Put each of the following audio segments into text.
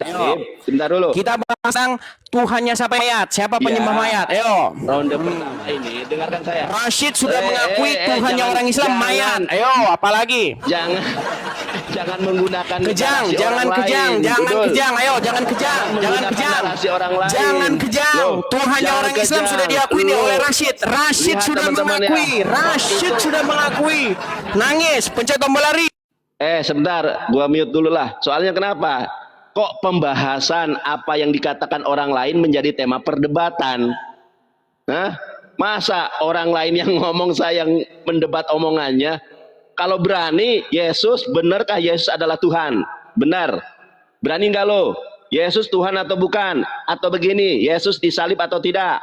Ayo, Sebentar dulu. kita bahas tentang Tuhannya siapa mayat, siapa penyembah mayat. Ayo. Ronde pertama ini, dengarkan saya. Rashid sudah mengakui Tuhannya jangan, orang Islam mayat. Ayo, apalagi? Jangan jangan menggunakan Kejang, narasi jangan orang kejang, lain, jangan Dul. kejang. Ayo, jangan kejang, jangan Menggunakan kejang. narasi orang lain. Jangan kejang. Loh, Tuhannya jangan orang Islam kejang. sudah diakui nih Loh. oleh Rashid. Rashid Lihat, sudah teman-teman, mengakui. ya. Rashid sudah mengakui. Nangis, pencet tombol lari. Sebentar, gua mute dulu lah. Soalnya kenapa? Kok pembahasan apa yang dikatakan orang lain menjadi tema perdebatan? Hah? Masa orang lain yang ngomong saya yang mendebat omongannya? Kalau berani, Yesus, benarkah Yesus adalah Tuhan? Benar. Berani nggak lo? Yesus Tuhan atau bukan? Atau begini, Yesus disalib atau tidak?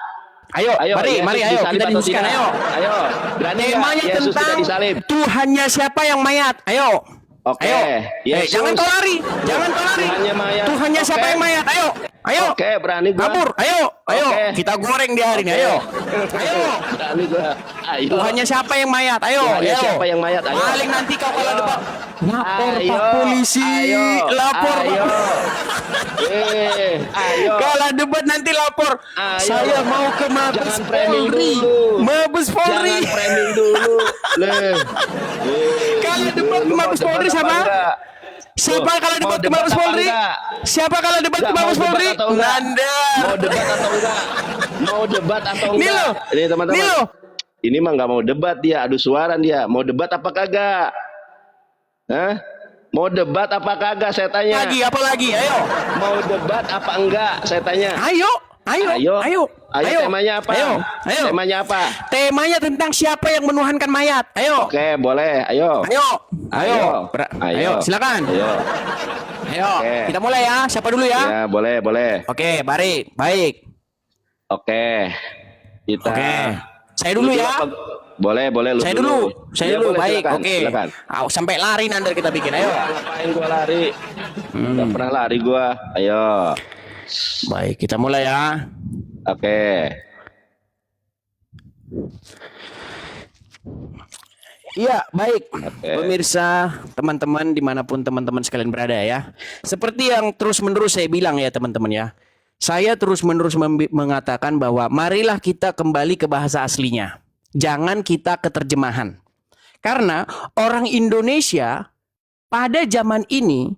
Ayo, mari, Yesus ayo, disalib kita atau diskusikan. tidak? Ayo. Berani nggak Temanya Yesus tidak tentang disalib? Tuhannya siapa yang mayat. Ayo. Oke, Ayo. Yesus. Jangan kau lari. Jangan kau lari. Tuhannya mayat. Tuhannya siapa Oke. yang mayat? Ayo. Ayo. Oke, berani gua. Kabur. Ayo. Ayo. Oke. Kita goreng di hari ini. Ayo. Ayo. Berani gua. Ayo. Tuhannya siapa yang mayat? Ayo. Tuhannya Ayo. siapa yang mayat? Ayo. Paling nanti kau kalau Ayo. debat. Lapor Ayo. Pak Polisi. Ayo. Lapor Ayo. Pak. Ayo. Kalau debat nanti lapor. Ayo. Saya mau ke Mabes Jangan framing Polri. dulu. Mabes Polri. Jangan framing dulu. Kalau debat ke Mabes Polri sama? Siapa kalau debat ke Mabes Polri? Siapa kalau debat ke Mabes Polri? Nanda. Mau debat atau enggak? Mau debat atau enggak? Nih lo. Ini teman-teman. Nih lo. Ini mah nggak mau debat dia, adu suara dia. Mau debat apa kagak? Hah? Mau debat apa kagak? Saya tanya. Lagi apa lagi? Ayo. Mau debat apa enggak? Saya tanya. Ayo. Ayo. Temanya apa? Ayo. Temanya apa? Temanya tentang siapa yang menuhankan mayat. Ayo. Oke, boleh. Ayo. Ayo. Ayo. Silakan. Ayo. Oke. Kita mulai ya. Siapa dulu ya? Ya, boleh. Oke, baik. Oke. Kita. Oke. Saya dulu ya. Boleh lu. Saya dulu. Ya, boleh, Baik. silakan, Oke. silakan. Sampai lari nanti kita bikin. Ayo. Ngapain gua lari? Nggak pernah lari gua. Ayo. Baik, kita mulai ya. Oke. Iya, baik. Pemirsa, teman-teman dimanapun teman-teman sekalian berada ya. Seperti yang terus-menerus saya bilang ya teman-teman ya. Saya terus-menerus mengatakan bahwa marilah kita kembali ke bahasa aslinya. Jangan kita ke terjemahan. Karena orang Indonesia pada zaman ini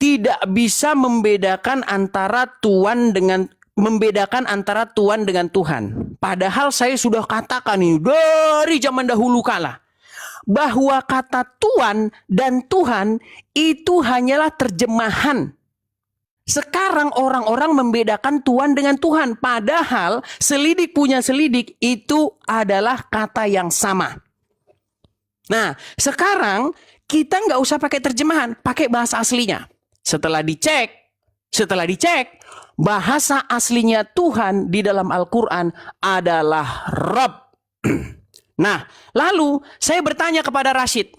tidak bisa membedakan antara Tuhan dengan Tuhan. Padahal saya sudah katakan ini dari zaman dahulu kala bahwa kata Tuhan dan Tuhan itu hanyalah terjemahan. Sekarang orang-orang membedakan Tuhan dengan Tuhan. Padahal selidik punya selidik itu adalah kata yang sama. Nah, sekarang kita nggak usah pakai terjemahan, pakai bahasa aslinya. Setelah dicek, bahasa aslinya Tuhan di dalam Al-Quran adalah Rabb. Nah, lalu saya bertanya kepada Rashid,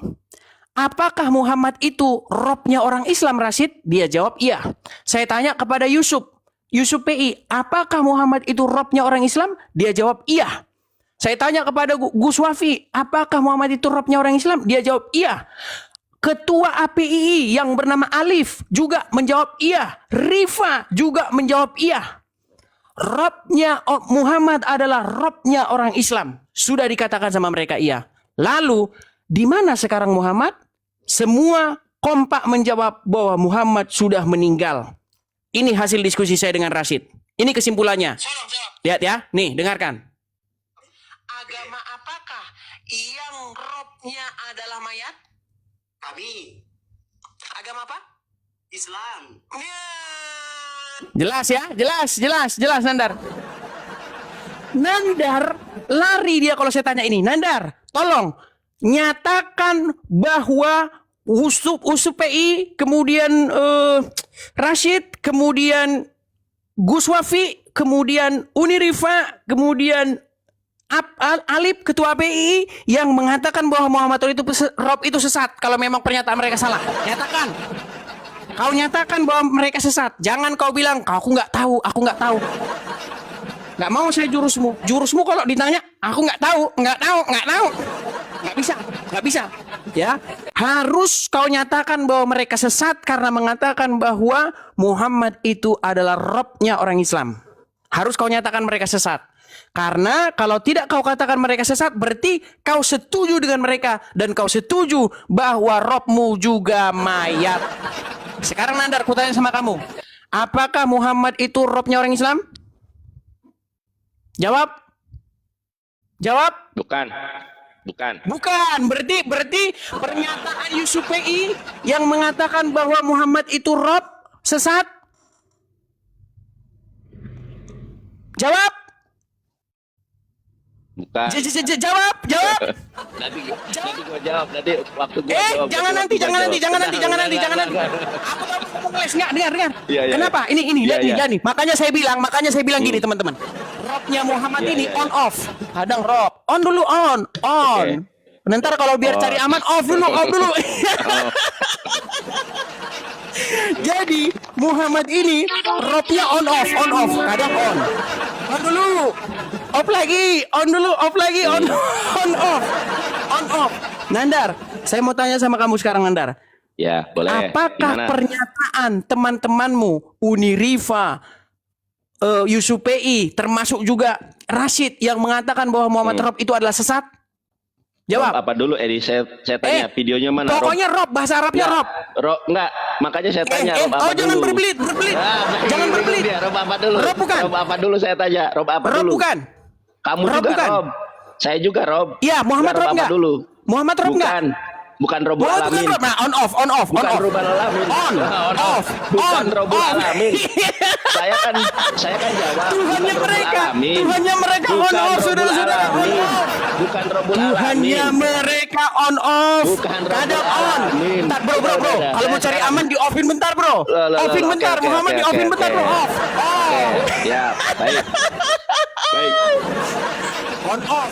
apakah Muhammad itu Robnya orang Islam, Rashid? Dia jawab iya. Saya tanya kepada Yusuf PI, apakah Muhammad itu Robnya orang Islam? Dia jawab iya. Saya tanya kepada Gus Wafi, apakah Muhammad itu Robnya orang Islam? Dia jawab iya. Ketua APII yang bernama Alif juga menjawab iya. Rifa juga menjawab iya. Robnya Muhammad adalah Robnya orang Islam. Sudah dikatakan sama mereka iya. Lalu di mana sekarang Muhammad? Semua kompak menjawab bahwa Muhammad sudah meninggal. Ini hasil diskusi saya dengan Rashid. Ini kesimpulannya. Lihat ya, nih dengarkan. Agama apakah yang Robnya adalah mayat? Kami. Agama apa? Islam. Jelas ya, jelas Nandar. Nandar lari dia kalau saya tanya ini. Nandar, tolong nyatakan bahwa Usup PI, kemudian Rashid, kemudian Gus Wafi, kemudian Uni Rifa, kemudian Alip, ketua PI yang mengatakan bahwa Muhammad Rob itu sesat. Kalau memang pernyataan mereka salah, nyatakan. Kau nyatakan bahwa mereka sesat. Jangan kau bilang, aku nggak tahu. Nggak mau saya jurusmu. Jurusmu kalau ditanya, aku nggak tahu. nggak bisa, ya. Harus kau nyatakan bahwa mereka sesat karena mengatakan bahwa Muhammad itu adalah Robnya orang Islam. Harus kau nyatakan mereka sesat. Karena kalau tidak kau katakan mereka sesat, berarti kau setuju dengan mereka dan kau setuju bahwa Robmu juga mayat. Sekarang Nandar, kutanya sama kamu, apakah Muhammad itu Robnya orang Islam? Jawab. Jawab. Bukan. Bukan. Berarti pernyataan Yusuf PI yang mengatakan bahwa Muhammad itu Rob sesat. Jawab. Bukan. Jawab. Nanti gua jawab. Nanti waktu gua jawab. Jangan nanti. Aku tahu kamu ngeles. Dengar. Iya. Kenapa? Ini Iya, lihat nih. iya. Makanya saya bilang gini, teman-teman. Robnya Muhammad ini Iya. on off. Kadang Rob. On dulu on. Oke. Nanti kalau biar cari aman off dulu. Oh. Jadi Muhammad ini Robnya on off. Kadang on. On dulu. Off lagi. On dulu. Off lagi. On off. Nandar, saya mau tanya sama kamu sekarang, Nandar. Ya, boleh. Apakah Gimana? pernyataan teman-temanmu Unirifa, Yusuf PI, termasuk juga Rashid yang mengatakan bahwa Muhammad Rob itu adalah sesat? Jawab. Rob apa dulu, Edi? Saya tanya videonya mana? Pokoknya Rob, bahasa Arabnya Rob. Enggak. Makanya saya tanya Rob apa dulu. Jangan berbelit. Jangan berbelit. Dia, Rob apa dulu? Rob bukan. Rob apa dulu saya tanya? Rob apa Rob dulu? bukan. Kamu Rob juga bukan. Rob. Saya juga Rob. Iya, Muhammad Rob apa enggak? dulu? Muhammad Rob enggak? Bukan Robul Bukan Alamin. Rob. Nah, on off. Bukan Robul Alamin. On off. Bukan Robul Alamin. Saya kan jawab. Tuhannya bukan mereka. Robul Alamin. Tuhannya mereka on Bukan off, Robul saudara-saudara. On Alamin. off. Bukan Robul Tuhannya Alamin. mereka on off. Bukan Robul Kadang on. Alamin. Bentar, bro. Udah. Kalau mau cari aman di offin bentar, bro. Offin bentar. Oke, Muhammad di offin bentar, bro. Off. Oke, ya, baik. On off.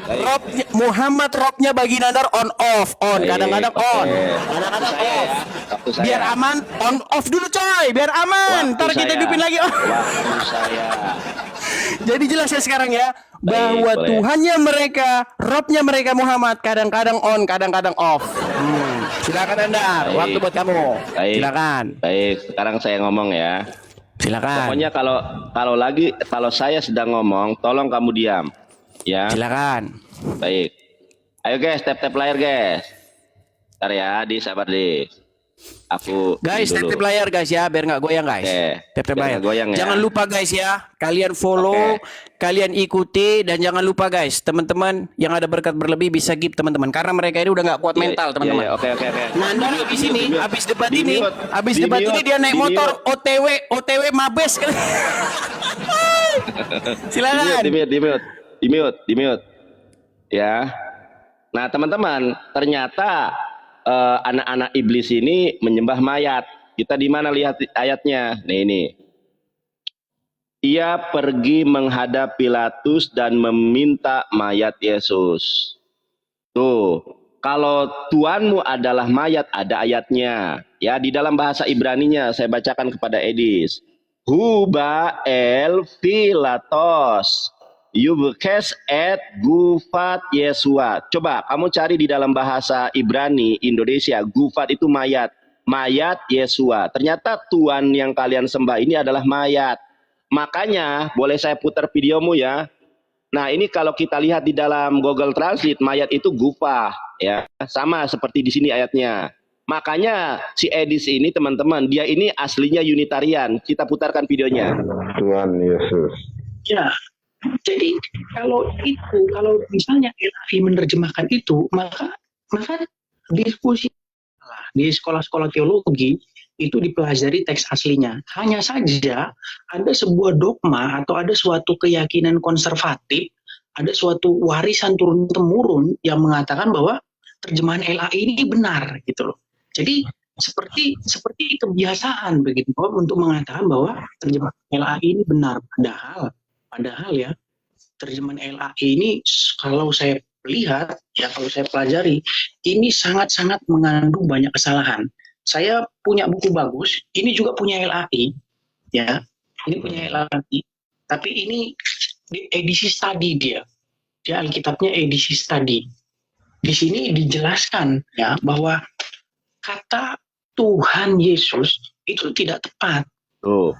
Baik. Rob Muhammad Robnya bagi Nandar on off. Kadang-kadang on. Kadang-kadang Saya off. ya, waktu saya. Biar aman, on off dulu coy. Biar aman. Waktu Ntar kita saya. hidupin lagi. Waktu saya. Jadi jelas ya sekarang ya bahwa boleh. Tuhannya mereka, Robnya mereka Muhammad kadang-kadang on, kadang-kadang off. Silakan Nandar, Baik. waktu buat kamu. Baik. Silakan. Baik, sekarang saya ngomong ya. Silakan. Pokoknya kalau saya sedang ngomong, tolong kamu diam. Ya. Silakan. Baik. Ayo guys, tap layar guys. Ntar ya, sabar di. Aku Guys, ini dulu. tap layar guys ya, biar nggak goyang guys. Oke. Tap Biar layar. nggak goyang ya. Jangan lupa guys ya, kalian follow, kalian ikuti, dan jangan lupa guys, teman-teman yang ada berkat berlebih bisa give teman-teman, karena mereka ini udah nggak kuat mental teman-teman. Iya, oke. Nandar habis ini, habis debat Di ini, mute. habis Di debat mute. ini dia naik Di motor mute. OTW Mabes. Silakan. Di mute. Ya. Nah, teman-teman, ternyata anak-anak iblis ini menyembah mayat. Kita di mana lihat ayatnya? Nih ini. Ia pergi menghadap Pilatus dan meminta mayat Yesus. Tuh, kalau Tuanmu adalah mayat, ada ayatnya. Ya, di dalam bahasa Ibraninya saya bacakan kepada Edis. Huba el Pilatos. Yubkes et Gufat Yesua. Coba kamu cari di dalam bahasa Ibrani Indonesia, Gufat itu mayat. Mayat Yesua. Ternyata Tuhan yang kalian sembah ini adalah mayat. Makanya, boleh saya putar videomu ya. Nah, ini kalau kita lihat di dalam Google Translate, mayat itu gufah, ya. Sama seperti di sini ayatnya. Makanya si Edis ini teman-teman, dia ini aslinya Unitarian. Kita putarkan videonya. Tuhan Yesus. Ya, jadi kalau misalnya LAI menerjemahkan itu, maka diskusi di sekolah-sekolah teologi itu dipelajari teks aslinya. Hanya saja ada sebuah dogma atau ada suatu keyakinan konservatif, ada suatu warisan turun-temurun yang mengatakan bahwa terjemahan LAI ini benar gitu loh. Jadi seperti kebiasaan begitu untuk mengatakan bahwa terjemahan LAI ini benar, padahal ya terjemahan LAI ini kalau saya lihat ya, kalau saya pelajari ini sangat-sangat mengandung banyak kesalahan. Saya punya buku bagus, ini juga punya LAI ya, ini punya LAI, tapi ini edisi study dia Alkitabnya edisi study. di sini dijelaskan ya bahwa kata Tuhan Yesus itu tidak tepat. Tuh.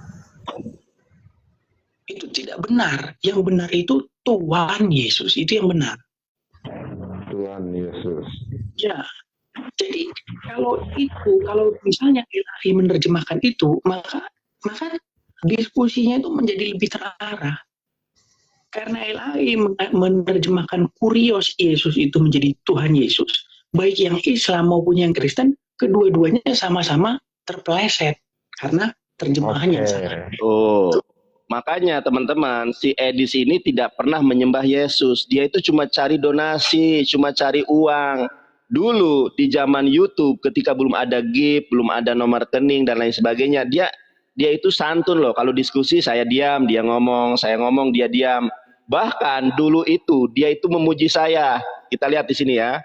Itu tidak benar. Yang benar itu Tuhan Yesus, itu yang benar. Tuhan Yesus. Ya. Jadi kalau misalnya LAI menerjemahkan itu, maka diskusinya itu menjadi lebih terarah. Karena LAI menerjemahkan kurios Yesus itu menjadi Tuhan Yesus, baik yang Islam maupun yang Kristen, kedua-duanya sama-sama terpeleset karena terjemahan yang salah. Oh, makanya teman-teman, si Edis ini tidak pernah menyembah Yesus. Dia itu cuma cari donasi, cuma cari uang. Dulu di zaman YouTube, ketika belum ada GIF, belum ada nomor rekening dan lain sebagainya, dia itu santun loh. Kalau diskusi saya diam, dia ngomong, saya ngomong, dia diam. Bahkan dulu itu dia itu memuji saya. Kita lihat di sini ya.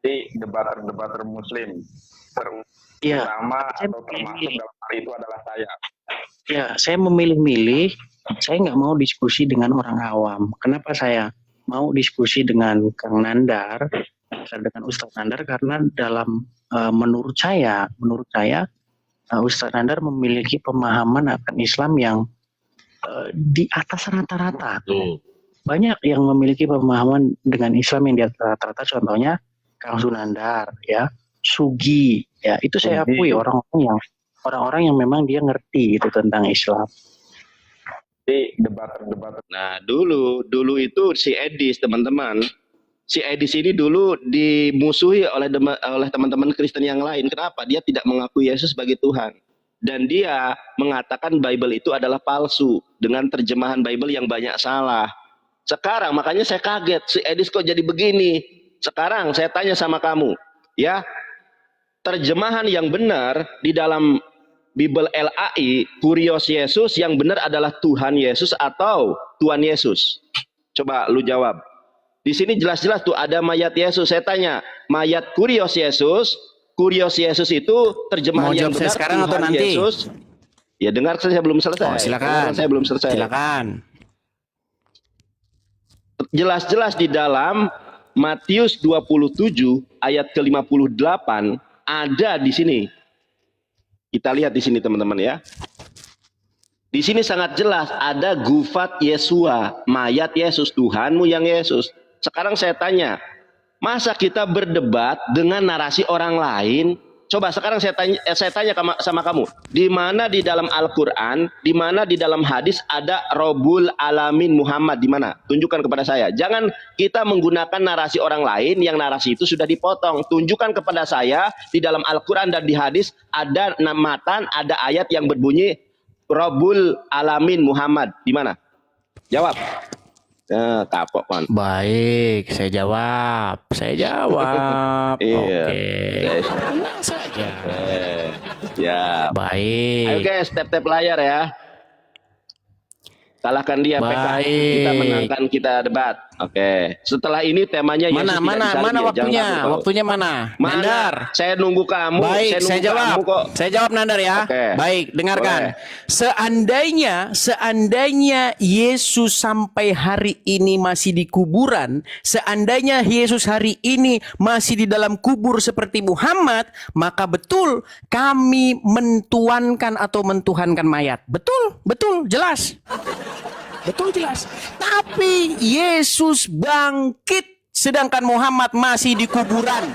Di debater Muslim Ya, terutama atau termasuk dalam hal itu adalah saya. ya, saya memilih-milih. Saya nggak mau diskusi dengan orang awam. Kenapa saya mau diskusi dengan Kang Nandar, dengan Ustadz Nandar? Karena dalam menurut saya Ustadz Nandar memiliki pemahaman akan Islam yang di atas rata-rata. Banyak yang memiliki pemahaman dengan Islam yang di atas rata-rata. Contohnya Kang Sunandar, ya, Sugi, ya, itu saya akui orang-orang yang memang dia ngerti itu tentang Islam. Di debater. Nah, dulu itu si Edis, teman-teman. Si Edis ini dulu dimusuhi oleh teman-teman Kristen yang lain. Kenapa? Dia tidak mengakui Yesus sebagai Tuhan. Dan dia mengatakan Bible itu adalah palsu dengan terjemahan Bible yang banyak salah. Sekarang makanya saya kaget, si Edis kok jadi begini. Sekarang saya tanya sama kamu, ya, terjemahan yang benar di dalam Bible LAI, kurios Yesus yang benar adalah Tuhan Yesus atau Tuhan Yesus? Coba lu jawab. Di sini jelas-jelas tuh ada mayat Yesus. Saya tanya, mayat kurios Yesus itu terjemahan Mau yang jawab benar saya sekarang Tuhan atau nanti? Yesus. Ya, dengar, saya belum selesai. Oh, silakan. Dengar, saya belum selesai. Silakan. Jelas-jelas di dalam Matius 27 ayat ke-58 ada di sini. Kita lihat di sini teman-teman ya. Di sini sangat jelas ada gufat Yesua, mayat Yesus, Tuhanmu yang Yesus. Sekarang saya tanya, masa kita berdebat dengan narasi orang lain? Coba sekarang saya tanya sama kamu, di mana di dalam Al-Quran, di mana di dalam hadis ada Robul Alamin Muhammad, di mana? Tunjukkan kepada saya. Jangan kita menggunakan narasi orang lain yang narasi itu sudah dipotong. Tunjukkan kepada saya di dalam Al-Quran dan di hadis ada namatan, ada ayat yang berbunyi Robul Alamin Muhammad, di mana? Jawab. Kapok kan. Baik, saya jawab. Iya. Oke. Tenang saja. Ya. Baik. Ayo guys, tap layar ya. Kalahkan dia, PK. Baik. Kita menangkan, kita debat. Oke. Setelah ini temanya Yesus tidak Mana disalib, waktunya? jangan takut. Waktunya mana? Nandar. Saya nunggu kamu. Baik, saya nunggu jawab. kamu kok. Saya jawab Nandar ya. Oke. Baik, dengarkan. Boleh. Seandainya Yesus sampai hari ini masih di kuburan, seandainya Yesus hari ini masih di dalam kubur seperti Muhammad, maka betul kami mentuankan atau mentuhankan mayat. Betul, jelas. Betul, jelas. Tapi Yesus bangkit sedangkan Muhammad masih di kuburan.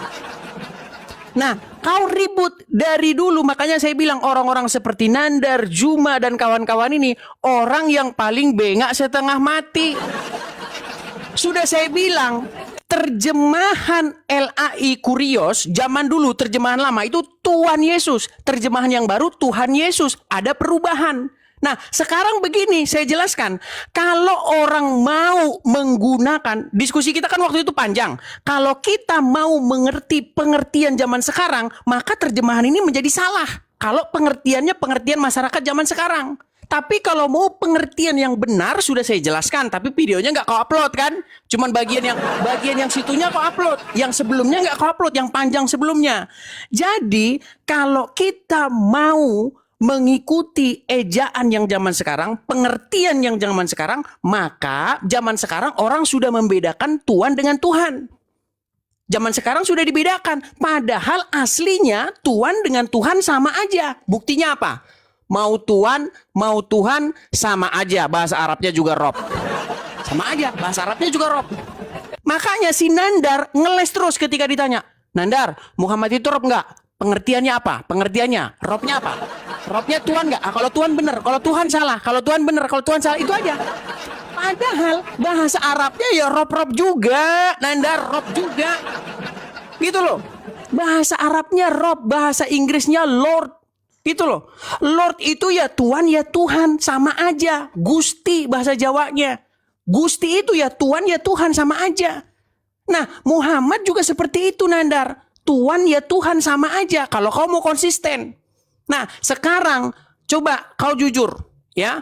Nah, kau ribut dari dulu, makanya saya bilang orang-orang seperti Nandar, Juma dan kawan-kawan ini orang yang paling bengak setengah mati. Sudah saya bilang, terjemahan LAI Kurios zaman dulu, terjemahan lama itu Tuhan Yesus, terjemahan yang baru Tuhan Yesus, ada perubahan. Nah, sekarang begini, saya jelaskan. Kalau orang mau menggunakan, diskusi kita kan waktu itu panjang. Kalau kita mau mengerti pengertian zaman sekarang, maka terjemahan ini menjadi salah. Kalau pengertiannya pengertian masyarakat zaman sekarang. Tapi kalau mau pengertian yang benar, sudah saya jelaskan. Tapi videonya nggak kau upload kan? Cuman bagian yang situnya kau upload. Yang sebelumnya nggak kau upload, yang panjang sebelumnya. Jadi, kalau kita mau mengikuti ejaan yang zaman sekarang, pengertian yang zaman sekarang, maka zaman sekarang orang sudah membedakan Tuhan dengan Tuhan. Zaman sekarang sudah dibedakan. Padahal aslinya Tuhan dengan Tuhan sama aja. Buktinya apa? Mau Tuhan sama aja. Bahasa Arabnya juga Rob. Sama aja, bahasa Arabnya juga Rob. Makanya si Nandar ngeles terus ketika ditanya, Nandar, Muhammad itu Rob nggak? Pengertiannya apa? Pengertiannya, Robnya apa? Robnya Tuhan nggak? Kalau Tuhan benar, kalau Tuhan salah, kalau Tuhan benar, kalau Tuhan salah, itu aja. Padahal bahasa Arabnya ya Rob juga, Nandar Rob juga. Gitu loh. Bahasa Arabnya Rob, bahasa Inggrisnya Lord. Gitu loh. Lord itu ya Tuhan sama aja. Gusti bahasa Jawanya. Gusti itu ya Tuhan sama aja. Nah, Muhammad juga seperti itu, Nandar. Tuhan ya Tuhan sama aja kalau kau mau konsisten. Nah, sekarang coba kau jujur, ya.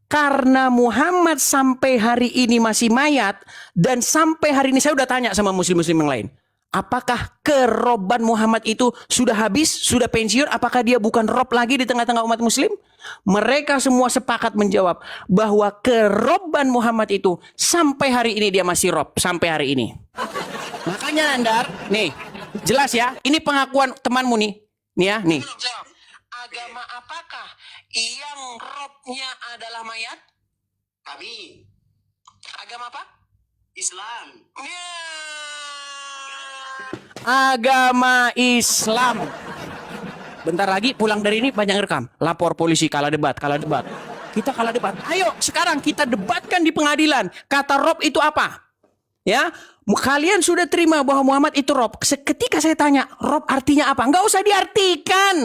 Karena Muhammad sampai hari ini masih mayat dan sampai hari ini saya udah tanya sama muslim-muslim yang lain. Apakah keroban Muhammad itu sudah habis, sudah pensiun? Apakah dia bukan rob lagi di tengah-tengah umat muslim? Mereka semua sepakat menjawab bahwa keroban Muhammad itu sampai hari ini dia masih rob. Sampai hari ini. Makanya Nandar, nih jelas ya. Ini pengakuan temanmu nih. Nih ya, nih. Jawab. Agama apakah yang robnya adalah mayat? Kami. Agama apa? Islam. Agama Islam. Bentar lagi pulang dari ini banyak rekam. Lapor polisi kalah debat. Kita kalah debat. Ayo sekarang kita debatkan di pengadilan. Kata Rob itu apa? Ya, kalian sudah terima bahwa Muhammad itu Rob. Ketika saya tanya Rob artinya apa? Nggak usah diartikan.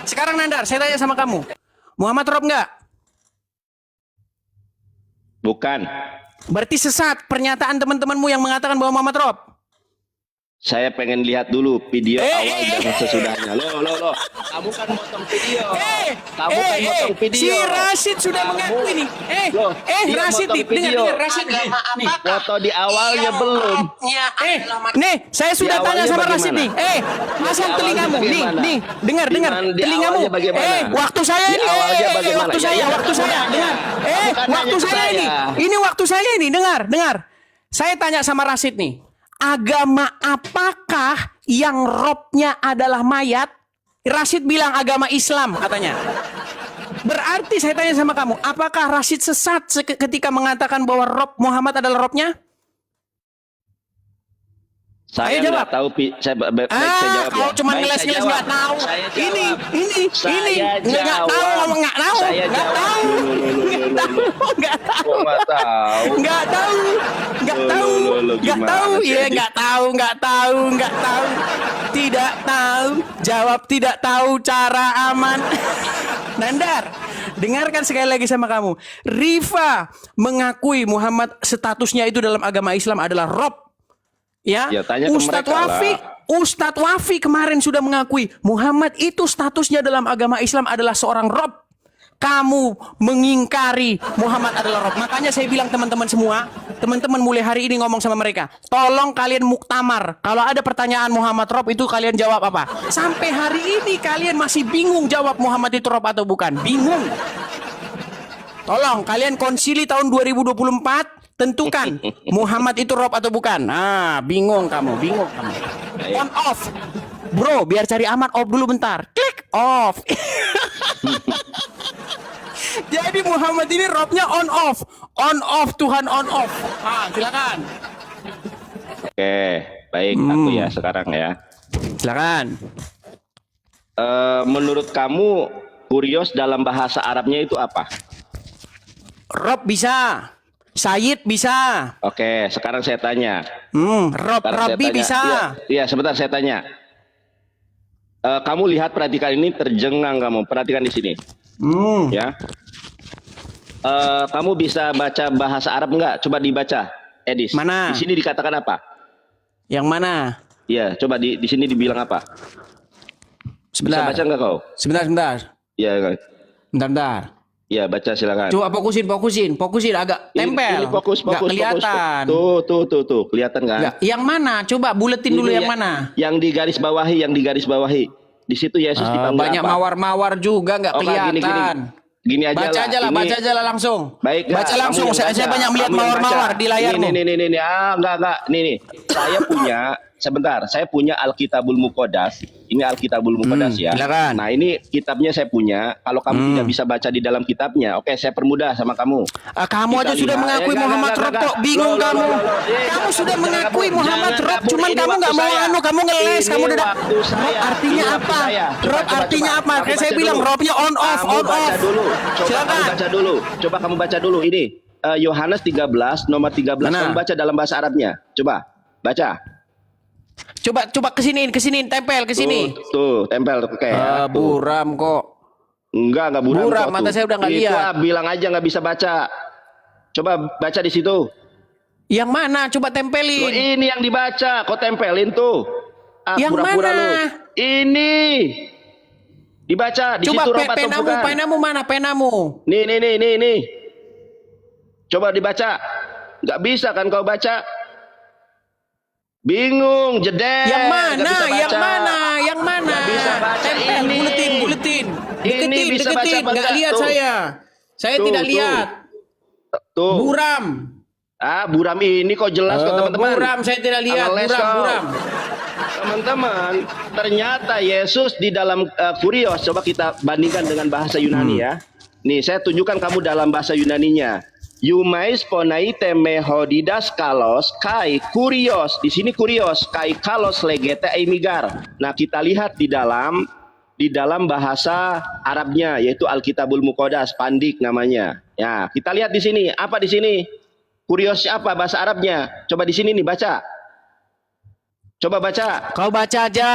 Sekarang Nandar, saya tanya sama kamu. Muhammad Rob nggak? Bukan. Berarti sesat pernyataan teman-temanmu yang mengatakan bahwa Muhammad Rob. Saya pengen lihat dulu video awal dan sesudahnya. Loh. Kamu kan motong video. Motong video. Si Rashid sudah mengakui nih. Rashid nih, dengar Rashid. Foto di awalnya belum. Nih, saya sudah tanya sama Rashid nih. Pasang telingamu. Nih, dengar telingamu. Waktu saya ini. Waktu saya. Dengar. Waktu saya ini. Ini waktu saya ini. Dengar. Saya tanya sama Rashid nih. Agama apakah yang robnya adalah mayat? Rashid bilang agama Islam katanya. Berarti saya tanya sama kamu, apakah Rashid sesat ketika mengatakan bahwa Rob Muhammad adalah robnya? Saya nggak tahu, saya jawab. Kau cuma ngeles-ngeles nggak tahu. Ini nggak tahu. Jawab tidak tahu cara aman. Nandar, dengarkan sekali lagi sama kamu. Rifa mengakui Muhammad statusnya itu dalam agama Islam adalah Rob. Ya, Ustadz Wafi kemarin sudah mengakui Muhammad itu statusnya dalam agama Islam adalah seorang Rob. Kamu mengingkari Muhammad adalah Rob. Makanya saya bilang teman-teman semua, teman-teman mulai hari ini ngomong sama mereka, tolong kalian muktamar. Kalau ada pertanyaan Muhammad Rob itu kalian jawab apa? Sampai hari ini kalian masih bingung jawab Muhammad itu Rob atau bukan? Bingung. Tolong kalian konsili tahun 2024 tentukan Muhammad itu Rob atau bukan. Nah, bingung kamu. On off. Bro, biar cari aman off dulu bentar. Klik off. Jadi Muhammad ini Robnya on off. On off Tuhan on off. Silakan. Oke, baik aku ya sekarang ya. Silakan. Menurut kamu kurios dalam bahasa Arabnya itu apa? Rob bisa. Sayyid bisa. Oke, sekarang saya tanya. Rabbi bisa. Iya, sebentar saya tanya. Kamu lihat, perhatikan ini, terjengang kamu. Perhatikan di sini. Ya. Kamu bisa baca bahasa Arab enggak? Coba dibaca, Edis. Mana? Di sini dikatakan apa? Yang mana? Iya, coba di sini dibilang apa? Sebentar. Bisa baca enggak kau? Sebentar. Iya, Bentar. Iya, baca silakan. Coba fokusin agak tempel. Ini fokus. Kelihatan. Tuh, kelihatan kan? Nggak. Yang mana? Coba buletin dulu yang mana? Yang di garis bawahi. Di situ Yesus dipanggil banyak apa? mawar-mawar juga nggak kelihatan. Gini. Gini aja Baca aja lah, ini- baca aja lah langsung. Baik, Baca Kak, langsung. kamu yang Saya baca. banyak melihat Kamu yang mawar-mawar baca. di layarmu. Nih. Enggak. Nih. Saya punya, sebentar. Saya punya Alkitabul Muqaddas. Ini Alkitabul Muqaddas ya. silakan. Nah, ini kitabnya saya punya. Kalau kamu tidak bisa baca di dalam kitabnya, oke, saya permudah sama kamu. Kamu Kita aja sudah lihat. mengakui Enggak, Muhammad enggak, Rob enggak. kok. Bingung Loh, kamu. jangan Kamu sudah kabur, mengakui jangan Muhammad kabur. Rob. Cuman Ini kamu waktu nggak mau saya. kamu ngeles. Ini Kamu udah waktu Rob saya. artinya Ini waktu apa? saya. Rob artinya apa? Kamu Kayak saya baca bilang dulu. Robnya on off, Kamu on baca off. dulu. Coba Silakan. kamu baca dulu. Coba kamu baca dulu ini. Yohanes 13 nomor 13. Mana? Kamu baca dalam bahasa Arabnya. Coba baca. Coba kesiniin, tempel ke sini. Tuh, tempel oke. Tuh. Buram kok. Enggak buram. Buram, kok mata tuh. saya udah nggak Itu, lihat. bilang aja nggak bisa baca. Coba baca di situ. Yang mana? Coba Loh, tempelin. ini yang dibaca, kau tempelin tuh. Yang Pura-pura mana? lu. Ini. Dibaca di Coba situ Rob atau bukan? penamu mana? Penamu. Nih. Coba dibaca. Nggak bisa kan kau baca? Bingung, jeder. Yang nggak mana? bisa baca. Yang mana? Nggak bisa baca. Tempel, Ini. buletin. Ini bisa baca Deketin. apa Nggak enggak? lihat Tuh. saya. Saya Tuh, tidak tuh. lihat. Tuh. Buram. Buram ini kok jelas kok teman-teman. Buram, saya tidak lihat. Sama les kau. Buram. Teman-teman, ternyata Yesus di dalam Kurios, coba kita bandingkan dengan bahasa Yunani ya. Nih, saya tunjukkan kamu dalam bahasa Yunaninya. Eumais ponaite mehodidas kalos kai Kurios. Di sini Kurios kai kalos legete eimigar. Nah, kita lihat di dalam bahasa Arabnya, yaitu Alkitabul Muqaddas, Pandik namanya. Ya, kita lihat di sini. Apa di sini? Kurios apa bahasa Arabnya? Coba di sini nih baca. Coba baca. Kau baca aja.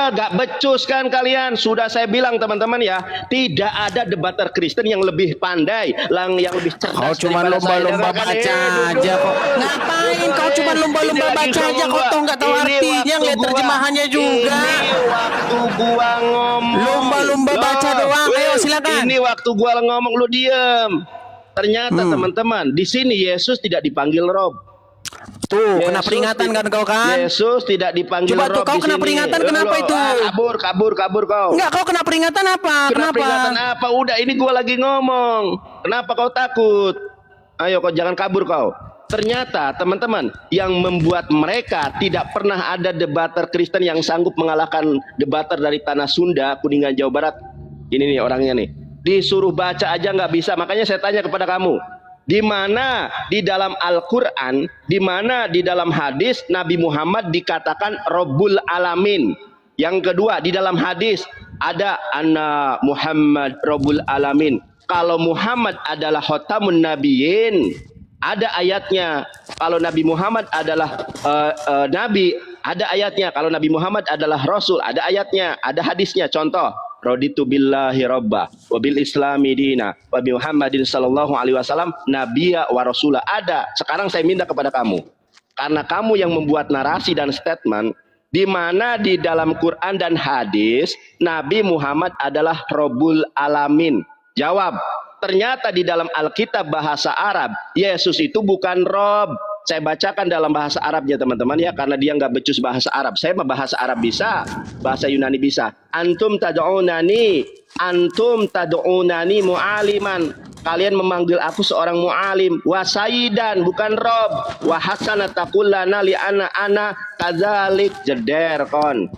Gak becus kan kalian. Sudah saya bilang teman-teman ya, tidak ada debater Kristen yang lebih pandai, yang lebih cerdas. Kau cuma daripada saya. lomba-lomba Jangan, baca duduk. aja kok. Ngapain kau cuma lomba-lomba Ini lagi baca aja ngomong kau gua. toh nggak tahu Ini artinya, waktu lihat gua. terjemahannya juga. Ini waktu gua ngomong. Lomba-lomba baca doang. Ayo, silakan. Ini waktu gua ngomong, lu diem. Ternyata teman-teman, di sini Yesus tidak dipanggil Rob. Tuh, kena Yesus peringatan kan kau kan? Yesus tidak dipanggil Coba tuh, Rob kau di kena sini. peringatan, kenapa Loh, itu? Kabur kau. Enggak, kau kena peringatan apa? Kena peringatan apa? Udah, ini gua lagi ngomong. Kenapa kau takut? Ayo kau jangan kabur kau. Ternyata teman-teman, yang membuat mereka tidak pernah ada debater Kristen yang sanggup mengalahkan debater dari tanah Sunda, Kuningan, Jawa Barat. Ini nih orangnya nih. Disuruh baca aja nggak bisa. Makanya saya tanya kepada kamu. Di mana di dalam Al-Quran, di mana di dalam hadis Nabi Muhammad dikatakan Rabbul Alamin. Yang kedua, di dalam hadis ada Anna Muhammad Rabbul Alamin. Kalau Muhammad adalah Khotamun Nabiyyin, ada ayatnya. Kalau Nabi Muhammad adalah Nabi, ada ayatnya. Kalau Nabi Muhammad adalah Rasul, ada ayatnya, ada hadisnya. Contoh, raditu billahi robba wa bil islami dina wa bi Muhammadin sallallahu alaihi wasallam nabiyya wa rasula. Ada. Sekarang saya minta kepada kamu, karena kamu yang membuat narasi dan statement di mana di dalam Quran dan hadis Nabi Muhammad adalah Rabbul Alamin. Jawab. Ternyata di dalam Alkitab bahasa Arab Yesus itu bukan Rob. Saya bacakan dalam bahasa Arabnya teman-teman ya, karena dia nggak becus bahasa Arab. Saya mah bahasa Arab bisa, bahasa Yunani bisa. Antum tad'unani mu'aliman. Kalian memanggil aku seorang mu'alim. Wa sayyidan, bukan Rob. Wa hasanatakullana li ana kadzalik. Jeder kon.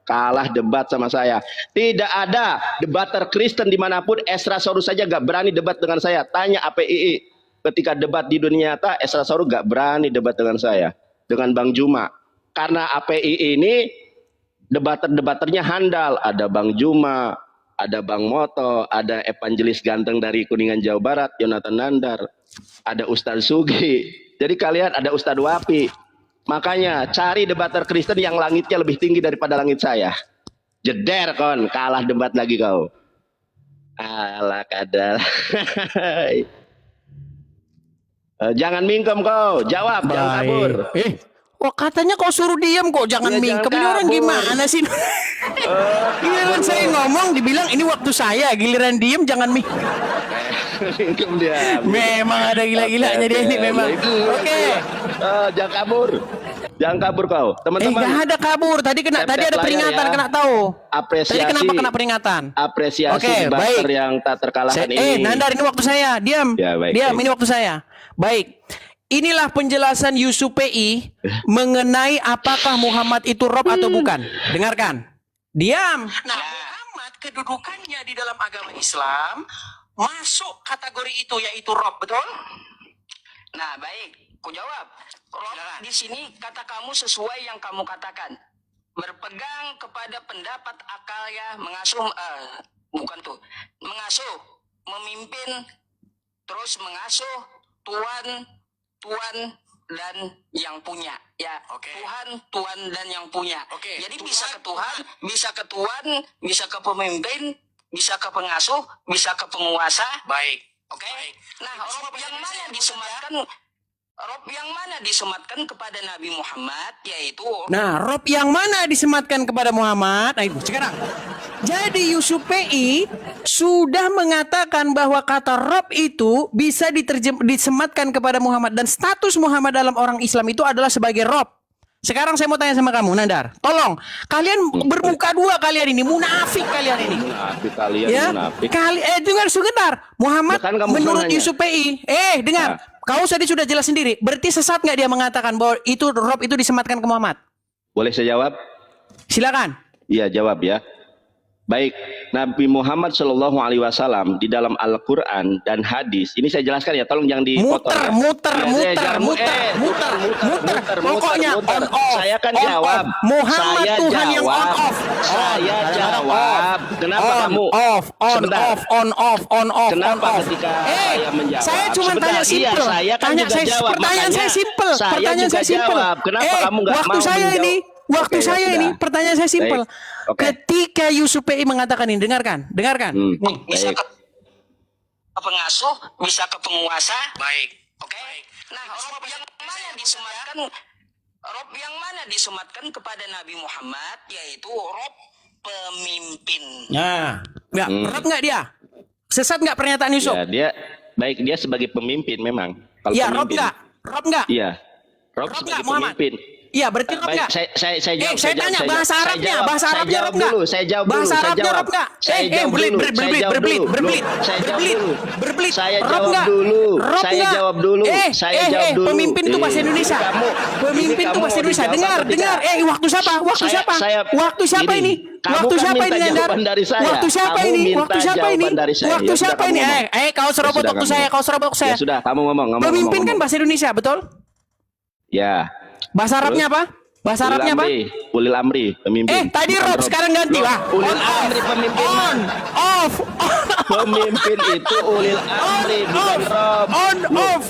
Kalah debat sama saya. Tidak ada debater Kristen dimanapun. Esra Saurus saja gak berani debat dengan saya. Tanya APII. Ketika debat di dunia nyata, Esra Saurus gak berani debat dengan saya, dengan Bang Juma. Karena APII ini debater-debaternya handal. Ada Bang Juma, ada Bang Moto, ada evangelis ganteng dari Kuningan Jawa Barat, Yonatan Nandar, ada Ustadz Sugi. Jadi kalian ada Ustadz Wapi. Makanya cari debater Kristen yang langitnya lebih tinggi daripada langit saya. Jeder kon, kalah debat lagi kau. Alah kadal. Jangan mingkem kau, jawab, jangan kabur. Katanya kau suruh diam kok, jangan Ya, mingkem. jangan Ini orang kabur. gimana sih? Giliran saya ngomong dibilang ini waktu saya, giliran diem jangan mingkem. Mingkem dia. Memang ada gila-gilanya dia ini memang. Oke. Jangan kabur. Jangan kabur kau. Teman-teman, nggak ada kabur. Tadi Tap-tap ada layar peringatan, ya. kena tahu. apresiasi. Tadi kenapa kena peringatan? Apresiasi Oke, debater baik. yang tak terkalahkan ini. Nandar, ini waktu saya. Diam. Ya, baik, Diam, baik. ini waktu saya. Baik. Inilah penjelasan Yusuf PI mengenai apakah Muhammad itu Rob atau bukan. Dengarkan. Diam. Nah, Muhammad kedudukannya di dalam agama Islam masuk kategori itu, yaitu Rob, betul? Nah, baik. Ku jawab. Rob di sini kata kamu sesuai yang kamu katakan. Berpegang kepada pendapat akal ya, mengasuh bukan tuh. Mengasuh, memimpin, terus mengasuh Tuhan dan yang punya. Ya, Oke. Tuhan dan yang punya. Oke, Jadi Tuhan, bisa ke Tuhan, bisa ke pemimpin, bisa ke pengasuh, bisa ke penguasa. Baik. Oke. Baik. Nah, Itu semua Rob yang penjelasan mana saya disematkan? Rob yang mana disematkan kepada Nabi Muhammad, yaitu Nah, Rob yang mana disematkan kepada Muhammad? Nah, itu sekarang. Jadi Yusuf PI sudah mengatakan bahwa kata Rob itu bisa disematkan kepada Muhammad dan status Muhammad dalam orang Islam itu adalah sebagai Rob. Sekarang saya mau tanya sama kamu, Nandar. Tolong, kalian bermuka dua kalian ini, munafik kalian ini. Munafik kalian, Ya, munafik. dengar sebentar. Muhammad Ya kan kamu menurut nanya. Yusuf PI, dengar. Nah. Kau tadi sudah jelas sendiri. Berarti sesat nggak dia mengatakan bahwa itu Rob itu disematkan ke Muhammad? Boleh saya jawab? Silakan. Iya, jawab ya. Baik, Nabi Muhammad Shallallahu Alaihi Wasallam di dalam Al-Quran dan hadis. Ini saya jelaskan ya, tolong jangan dipotong. ya. Muter. Pokoknya on off. Saya kan on jawab. Off. Muhammad Saya Tuhan yang on jawab. off. Saya jawab. Kenapa on kamu? off, on Sebentar. off, on off, on off, Kenapa on off. ketika saya menjawab? Saya cuma Sebentar, tanya iya, simpel. saya kan juga jawab, Pertanyaan makanya saya simpel. saya Pertanyaan juga saya simpel. jawab. Kenapa kamu nggak waktu mau saya menjawab? ini, waktu Oke, ya saya ini, sudah. pertanyaan saya simpel. Baik. Oke. Ketika Yusuf PI mengatakan ini, dengarkan. bisa Baik. ke pengasuh, bisa ke penguasa. Baik. Oke. Nah, Rob yang mana disematkan kepada Nabi Muhammad, yaitu Rob pemimpin. Nah, nggak, Rob nggak dia? Sesat nggak pernyataan Yusuf? Ya, dia sebagai pemimpin memang. Kalau Iya, Rob pemimpin. nggak? Rob nggak? Iya. Rob Rob sebagai nggak, Muhammad? pemimpin. Iya, berarti Rob Baik, nggak? saya jawab. Saya tanya jawab, bahasa saya Arabnya, jawab, bahasa saya Arabnya jawab Rob nggak? dulu, saya jawab dulu, Bahasa saya Arabnya jawab. Rob nggak? Saya jawab berbelit, dulu, berbelit, saya jawab berbelit, dulu. berbelit, Saya jawab berbelit, dulu. berbelit. Saya Rob jawab nggak? dulu. Rob Saya nggak? jawab dulu. Saya jawab dulu. Pemimpin itu bahasa Indonesia. Pemimpin itu bahasa Indonesia. Dengar. Waktu siapa? Waktu siapa? Waktu siapa ini? Waktu siapa ini, Nandar? Waktu siapa ini? Waktu siapa ini? Waktu siapa ini? Kau serobot waktu saya. Kau serobot saya. Ya sudah, kamu ngomong. Pemimpin kan bahasa Indonesia, betul? Ya. Bahasa Arabnya apa? Bahasa Arabnya apa? Ulil Amri, pemimpin. Tadi Bukan Rob, sekarang ganti lah. Ulil Amri pemimpin. On, off, Pemimpin itu Ulil Amri, bukan Rob. on, off.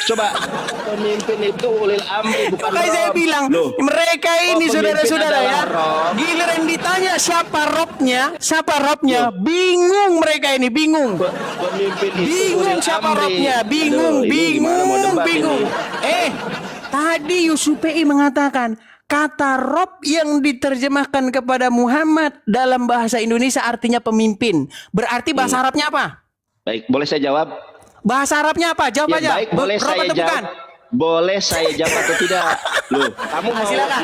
Coba, pemimpin itu Ulil Amri, bukan Makanya Rob. saya bilang, Loh. mereka ini pemimpin saudara-saudara ya. adalah Rob. Giliran ditanya siapa Robnya, bingung mereka ini, bingung. Pemimpin itu Bingung Ulil siapa Amri. Robnya, Aduh, ini gimana mau debat bingung. ini? Tadi Yusuf PI mengatakan kata Rob yang diterjemahkan kepada Muhammad dalam bahasa Indonesia artinya pemimpin. Berarti bahasa Arabnya apa? Baik, boleh saya jawab? Bahasa Arabnya apa? Jawab Ya, aja. baik, boleh Rob saya atau jawab. bukan? Boleh saya jawab atau tidak? Loh, kamu mau Silakan.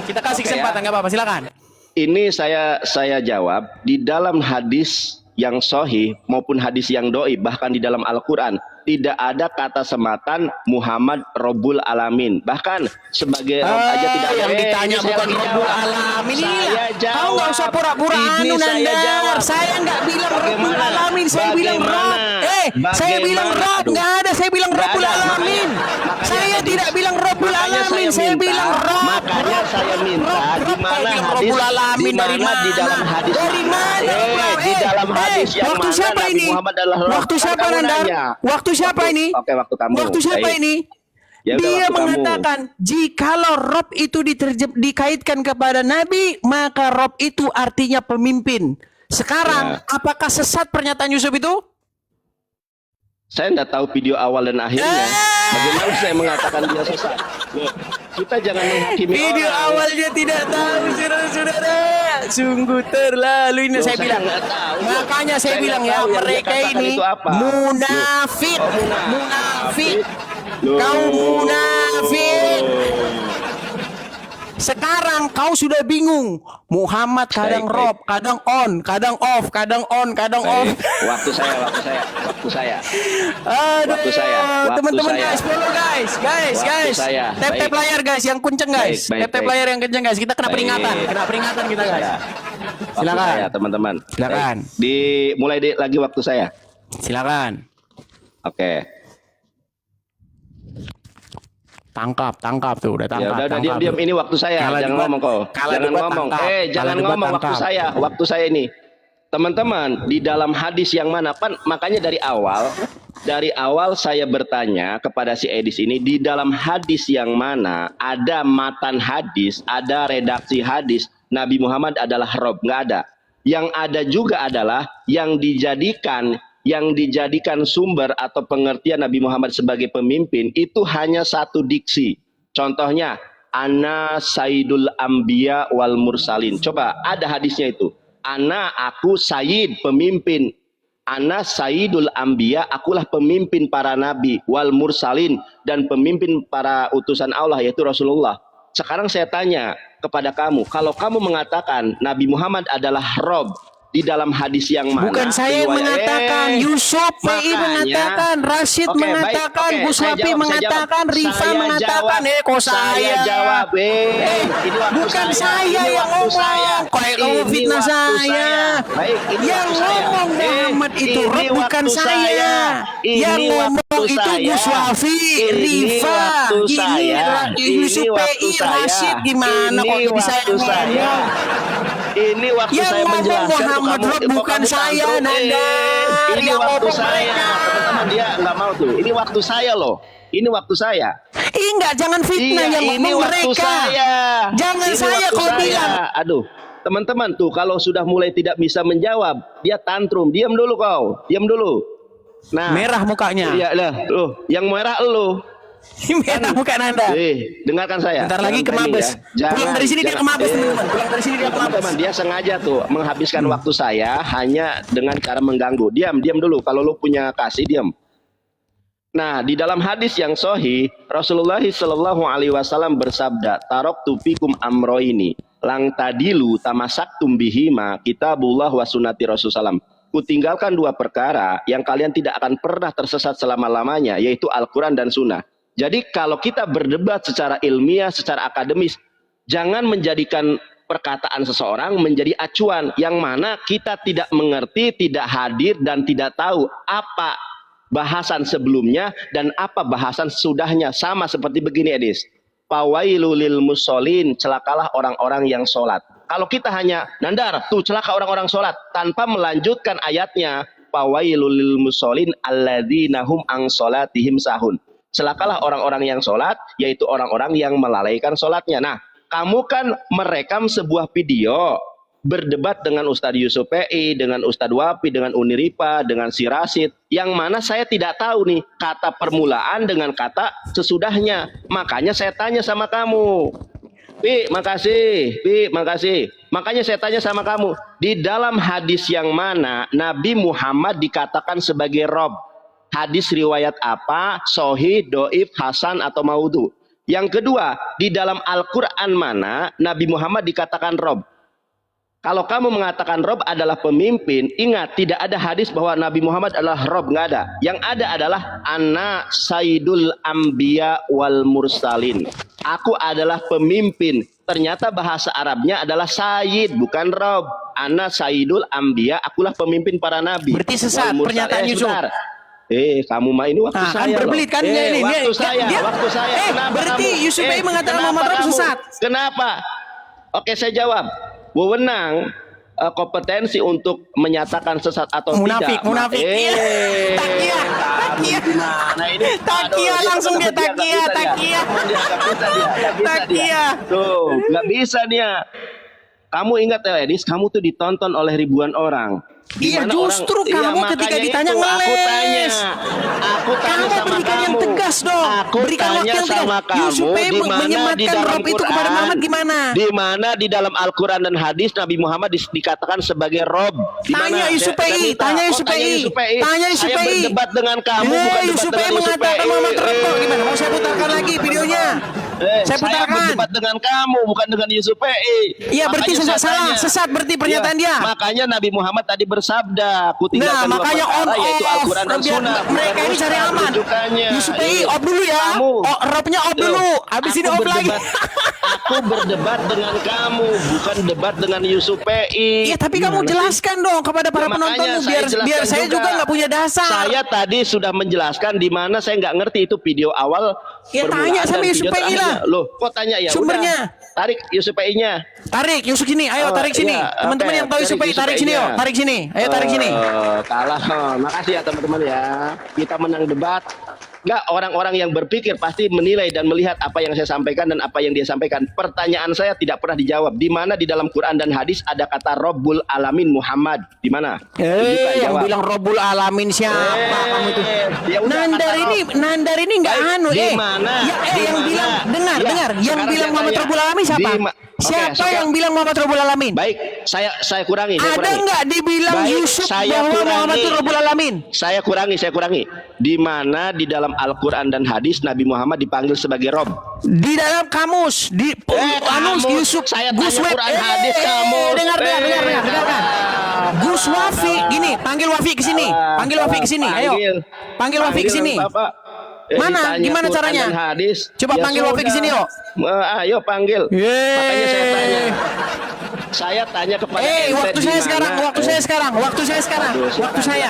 Kita kasih Oke, kesempatan, ya. nggak apa-apa. Silakan. Ini saya jawab di dalam hadis yang sahih maupun hadis yang doi, bahkan di dalam Al-Quran tidak ada kata sematan Muhammad Rabbul Alamin, bahkan sebagai Rob aja tidak ada. Yang ditanya Ini saya bukan lagi Rabbul jawab. Alamin. Saya jawab. Kau nggak usah pura-pura Ini anu, saya Nandar. jawab. Saya nggak bilang Rabbul Bagaimana? Alamin. Saya bilang Rob. Bagaimana? Saya bilang Rob. Aduh. Nggak ada. Saya bilang Nggak Rabbul ada. Alamin. Makanya Saya tadi- tidak bilang Rabbul makanya Alamin. Saya minta- bilang Rob. Makanya saya minta di mana hadis Rabbul Alamin di dari mana mana? di dalam hadis Dari mana? di dalam hadis yang waktu mana siapa Nabi ini? Muhammad adalah Rob. Waktu Kan siapa, kamu Nandar? nanya. Waktu siapa ini? Oke, waktu kamu. Waktu siapa Baik. ini? Ya udah, Dia waktu kamu. mengatakan jikalau Rob itu dikaitkan kepada Nabi, maka Rob itu artinya pemimpin. Sekarang, Ya. apakah sesat pernyataan Yusuf itu? Saya tidak tahu video awal dan akhirnya. Bagaimana saya mengatakan dia sesat? Loh, kita jangan menghakimi Video orang. awalnya tidak tahu, saudara-saudara. Sungguh terlalu ini Loh, saya saya bilang. nggak tahu. Makanya saya Saya bilang nggak ya, tahu yang dia mereka katakan ini itu apa. munafik. Oh, Munafik. Loh. Kau munafik. Sekarang kau sudah bingung. Muhammad kadang Baik, rob, kadang on, kadang off, kadang on, kadang off. Waktu saya. Aduh, Waktu saya. teman-teman guys, follow guys. Waktu saya. Tap Baik. layar guys, yang kenceng guys. Baik, Tap baik. layar yang kenceng guys. Kita kena Baik. peringatan kita guys. Waktu Silakan. saya, teman-teman. Silakan. Baik. Lagi waktu saya. Silakan. Oke. Tangkap tuh, udah tangkap. Ya udah tangkap diam. tuh. Ini waktu saya. Kalah Jangan debat- ngomong kau. kalah Jangan debat ngomong. tangkap. Jangan Kalah debat ngomong waktu tangkap. saya. Waktu saya ini. Teman-teman, di dalam hadis yang mana? Makanya dari awal saya bertanya kepada si Edis ini, di dalam hadis yang mana ada matan hadis, ada redaksi hadis, Nabi Muhammad adalah Rob, nggak ada. Yang ada juga adalah yang dijadikan sumber atau pengertian Nabi Muhammad sebagai pemimpin itu hanya satu diksi. Contohnya, Ana Sayyidul Anbiya wal Mursalin. Coba ada hadisnya itu. Aku Sayyid, pemimpin. Ana Sayyidul Anbiya, akulah pemimpin para nabi, wal Mursalin, dan pemimpin para utusan Allah yaitu Rasulullah. Sekarang saya tanya kepada kamu, kalau kamu mengatakan Nabi Muhammad adalah Rob di dalam hadis yang mana? Bukan saya yang mengatakan, Yusuf PI mengatakan, Rashid Oke, baik. mengatakan, Oke, Gus saya Wafi jawab, mengatakan, saya Rifa jawab. mengatakan, kok saya? jawab. Ini waktu Bukan saya Ini yang waktu ngomong. saya. Kayak kamu Ini fitnah waktu saya. Baik, ini Yang waktu saya. ngomong Muhammad itu Ini Rob, bukan waktu saya. Ini Yang ngomong waktu itu saya. Gus Wafi, Ini Rifa, waktu saya. Yusuf Ini waktu PI, saya. Rashid gimana kok Ini jadi saya waktu saya. ngomong? Ini waktu Yang saya ngomong menjelaskan Muhammad kok Rob, kamu bukan saya, tantrum. Nanda. Ini Yang waktu ngomong saya, mereka. teman-teman, dia nggak mau tuh. Ini waktu saya loh. Ini waktu saya. Enggak, jangan fitnah yang ini ngomong waktu mereka. saya. Jangan Ini saya waktu kau saya. bilang. Aduh, teman-teman tuh kalau sudah mulai tidak bisa menjawab, dia tantrum. Diam dulu kau. Diam dulu. Nah, Merah mukanya. Iya lah. Loh, yang merah lu. Merah muka Nanda. Dengarkan saya. Bentar lagi ke Jangan Mabes. pending ya. Pulang dari sini dia ke Mabes, teman-teman. Pulang dari sini dia ke Mabes. Teman-teman, dia sengaja tuh menghabiskan waktu saya hanya dengan cara mengganggu. Diam dulu. Kalau lu punya kasih, diam. Nah, di dalam hadis yang sahih, Rasulullah Shallallahu Alaihi Wasallam bersabda, "Taraktu fikum amroini, lang tadilu tamasaktum bihima, kitabullah wa sunnati Rasulullah. Kutinggalkan dua perkara yang kalian tidak akan pernah tersesat selama-lamanya, yaitu Al-Quran dan Sunnah." Jadi kalau kita berdebat secara ilmiah, secara akademis, jangan menjadikan perkataan seseorang menjadi acuan yang mana kita tidak mengerti, tidak hadir, dan tidak tahu apa bahasan sebelumnya dan apa bahasan sesudahnya. Sama seperti begini, Edis. Fawailul lil musholin, celakalah orang-orang yang sholat. Kalau kita hanya nandar, tuh celaka orang-orang sholat, tanpa melanjutkan ayatnya, fawailul lil musholin alladzina hum an sholatihim sahun. Celakalah orang-orang yang sholat, yaitu orang-orang yang melalaikan sholatnya. Nah, kamu kan merekam sebuah video, berdebat dengan Ustadz Yusuf PI, dengan Ustadz Wafi, dengan Uniripa, dengan si Rashid, yang mana saya tidak tahu nih kata permulaan dengan kata sesudahnya. Makanya saya tanya sama kamu. Pi, makasih. Makanya saya tanya sama kamu, di dalam hadis yang mana Nabi Muhammad dikatakan sebagai Rob? Hadis riwayat apa? Sahih, doif, hasan, atau maudhu? Yang kedua, di dalam Al-Quran mana Nabi Muhammad dikatakan Rob? Kalau kamu mengatakan Rob adalah pemimpin, ingat tidak ada hadis bahwa Nabi Muhammad adalah Rob, nggak ada. Yang ada adalah Ana Sayyidul Anbiya wal Mursalin. Aku adalah pemimpin. Ternyata bahasa Arabnya adalah Sayyid, bukan Rob. Ana Sayyidul Anbiya, akulah pemimpin para nabi. Berarti sesat Wal Mursal- pernyataan Yusuf. sebentar. Kamu mah ini waktu Nah, kan saya berbelit loh. kan dia ini. Waktu saya. Kenapa berarti kamu? Yusuf PI mengatakan Kenapa Muhammad Rob kamu? sesat. Kenapa? Oke, saya jawab. Wewenang kompetensi untuk menyatakan sesat atau Munafik. tidak. Takia. Nah, ini Takia, langsung dia takia. Takia. Tuh, nggak bisa dia. Kamu ingat ya, Edis, kamu tuh ditonton oleh ribuan orang. Iya, Dimana justru kamu ketika makanya ditanya itu, ngeles. Aku tanya Kamu sama berikan yang kamu. tegas dong. Aku Berikan waktu tanya yang tegas. sama kamu, Yusuf PI di mana di menyematkan dalam Rob itu kepada Muhammad gimana? Di mana di dalam Al-Quran dan hadis Nabi Muhammad dikatakan sebagai Rob? Di mana? Tanya Yusuf Saya PI, minta. tanya Oh, Yusuf PI. Tanya Yusuf Saya PI. berdebat dengan kamu, bukan debat Yusuf PI dengan Yusuf mengatakan PI. Muhammad Rob kok gimana? Mau saya putarkan lagi videonya. Saya putarkan. berdebat dengan kamu, bukan dengan Yusuf PI. Iya, berarti Makanya saya salah, tanya. sesat berarti pernyataan Iya, dia. Makanya Nabi Muhammad tadi bersabda, ku tinggalkan dua Makanya on perkara, yaitu off. Al-Quran dan Biar Sunnah. mereka ini cari aman. Rujukannya. Yusuf PI Iya. off dulu ya. Kamu. Oh, robnya off Tuh, dulu. Habis ini aku off lagi. Aku berdebat dengan kamu, bukan debat dengan Yusuf PI. Iya, tapi kamu jelaskan dong kepada para Ya, makanya penontonmu saya biar jelaskan saya juga nggak punya dasar. Saya tadi sudah menjelaskan di mana saya nggak ngerti itu video awal. Ya, permulaan tanya sama dan Yusuf video PI terakhirnya. lah. Loh, kok tanya ya? Sumbernya. Udah, tarik Yusuf PI-nya. Tarik Yusuf sini, ayo Oh, tarik sini. iya, Teman-teman oke, yang tahu Yusuf tarik PI tarik Yusuf sini yo, PI-nya. tarik sini. Ayo tarik sini. Kalah. Makasih ya teman-teman ya. Kita menang debat. Enggak, orang-orang yang berpikir pasti menilai dan melihat apa yang saya sampaikan dan apa yang dia sampaikan. Pertanyaan saya tidak pernah dijawab. Di mana di dalam Quran dan hadis ada kata Rabbul Alamin Muhammad? Di mana? Tunjukkan, Yang jawab. bilang Rabbul Alamin siapa kamu itu? Ya udah, Nandar ini nggak Baik, anu di mana? Ya, Di yang mana? bilang dengar, Ya, yang sekarang bilang saya Muhammad tanya. Rabbul Alamin siapa? Oke, Siapa sekarang- yang bilang Muhammad Rabbul Alamin? Baik, saya kurangi. Saya Ada kurangi. nggak dibilang Baik, Yusuf saya bahwa kurangi. Muhammad itu Rabbul Alamin? Saya kurangi. Di mana di dalam Al-Quran dan hadis Nabi Muhammad dipanggil sebagai Rob? Di dalam kamus, di kamus. Yusuf Saya tanya Gus Wef. Quran, hadis, kamus. Dengarkan. Gus Wafi, gini, panggil Wafi ke sini. Panggil Wafi ke sini. Ayo. Panggil Wafi ke sini. Bapak. Mana? Ditanya Gimana Quran caranya? dan hadis. Coba panggil Wafi ke sini, yuk. Ayo panggil. Yeay. Makanya saya tanya. Saya tanya kepada ente waktu di saya mana? sekarang, waktu saya sekarang. Aduh, Waktu saya.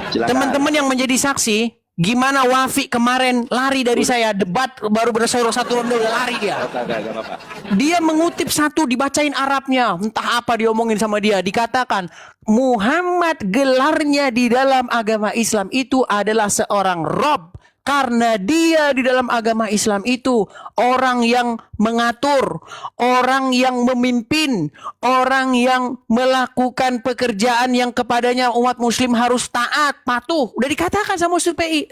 silakan. Teman-teman yang menjadi saksi, gimana Wafi kemarin lari dari saya debat baru bersaur satu ronde lari dia. Gak apa-apa. Dia mengutip satu dibacain Arabnya, entah apa diomongin sama dia, dikatakan Muhammad gelarnya di dalam agama Islam itu adalah seorang Rob. Karena dia di dalam agama Islam itu orang yang mengatur, orang yang memimpin, orang yang melakukan pekerjaan yang kepadanya umat muslim harus taat, patuh. Udah dikatakan sama Yusuf PI,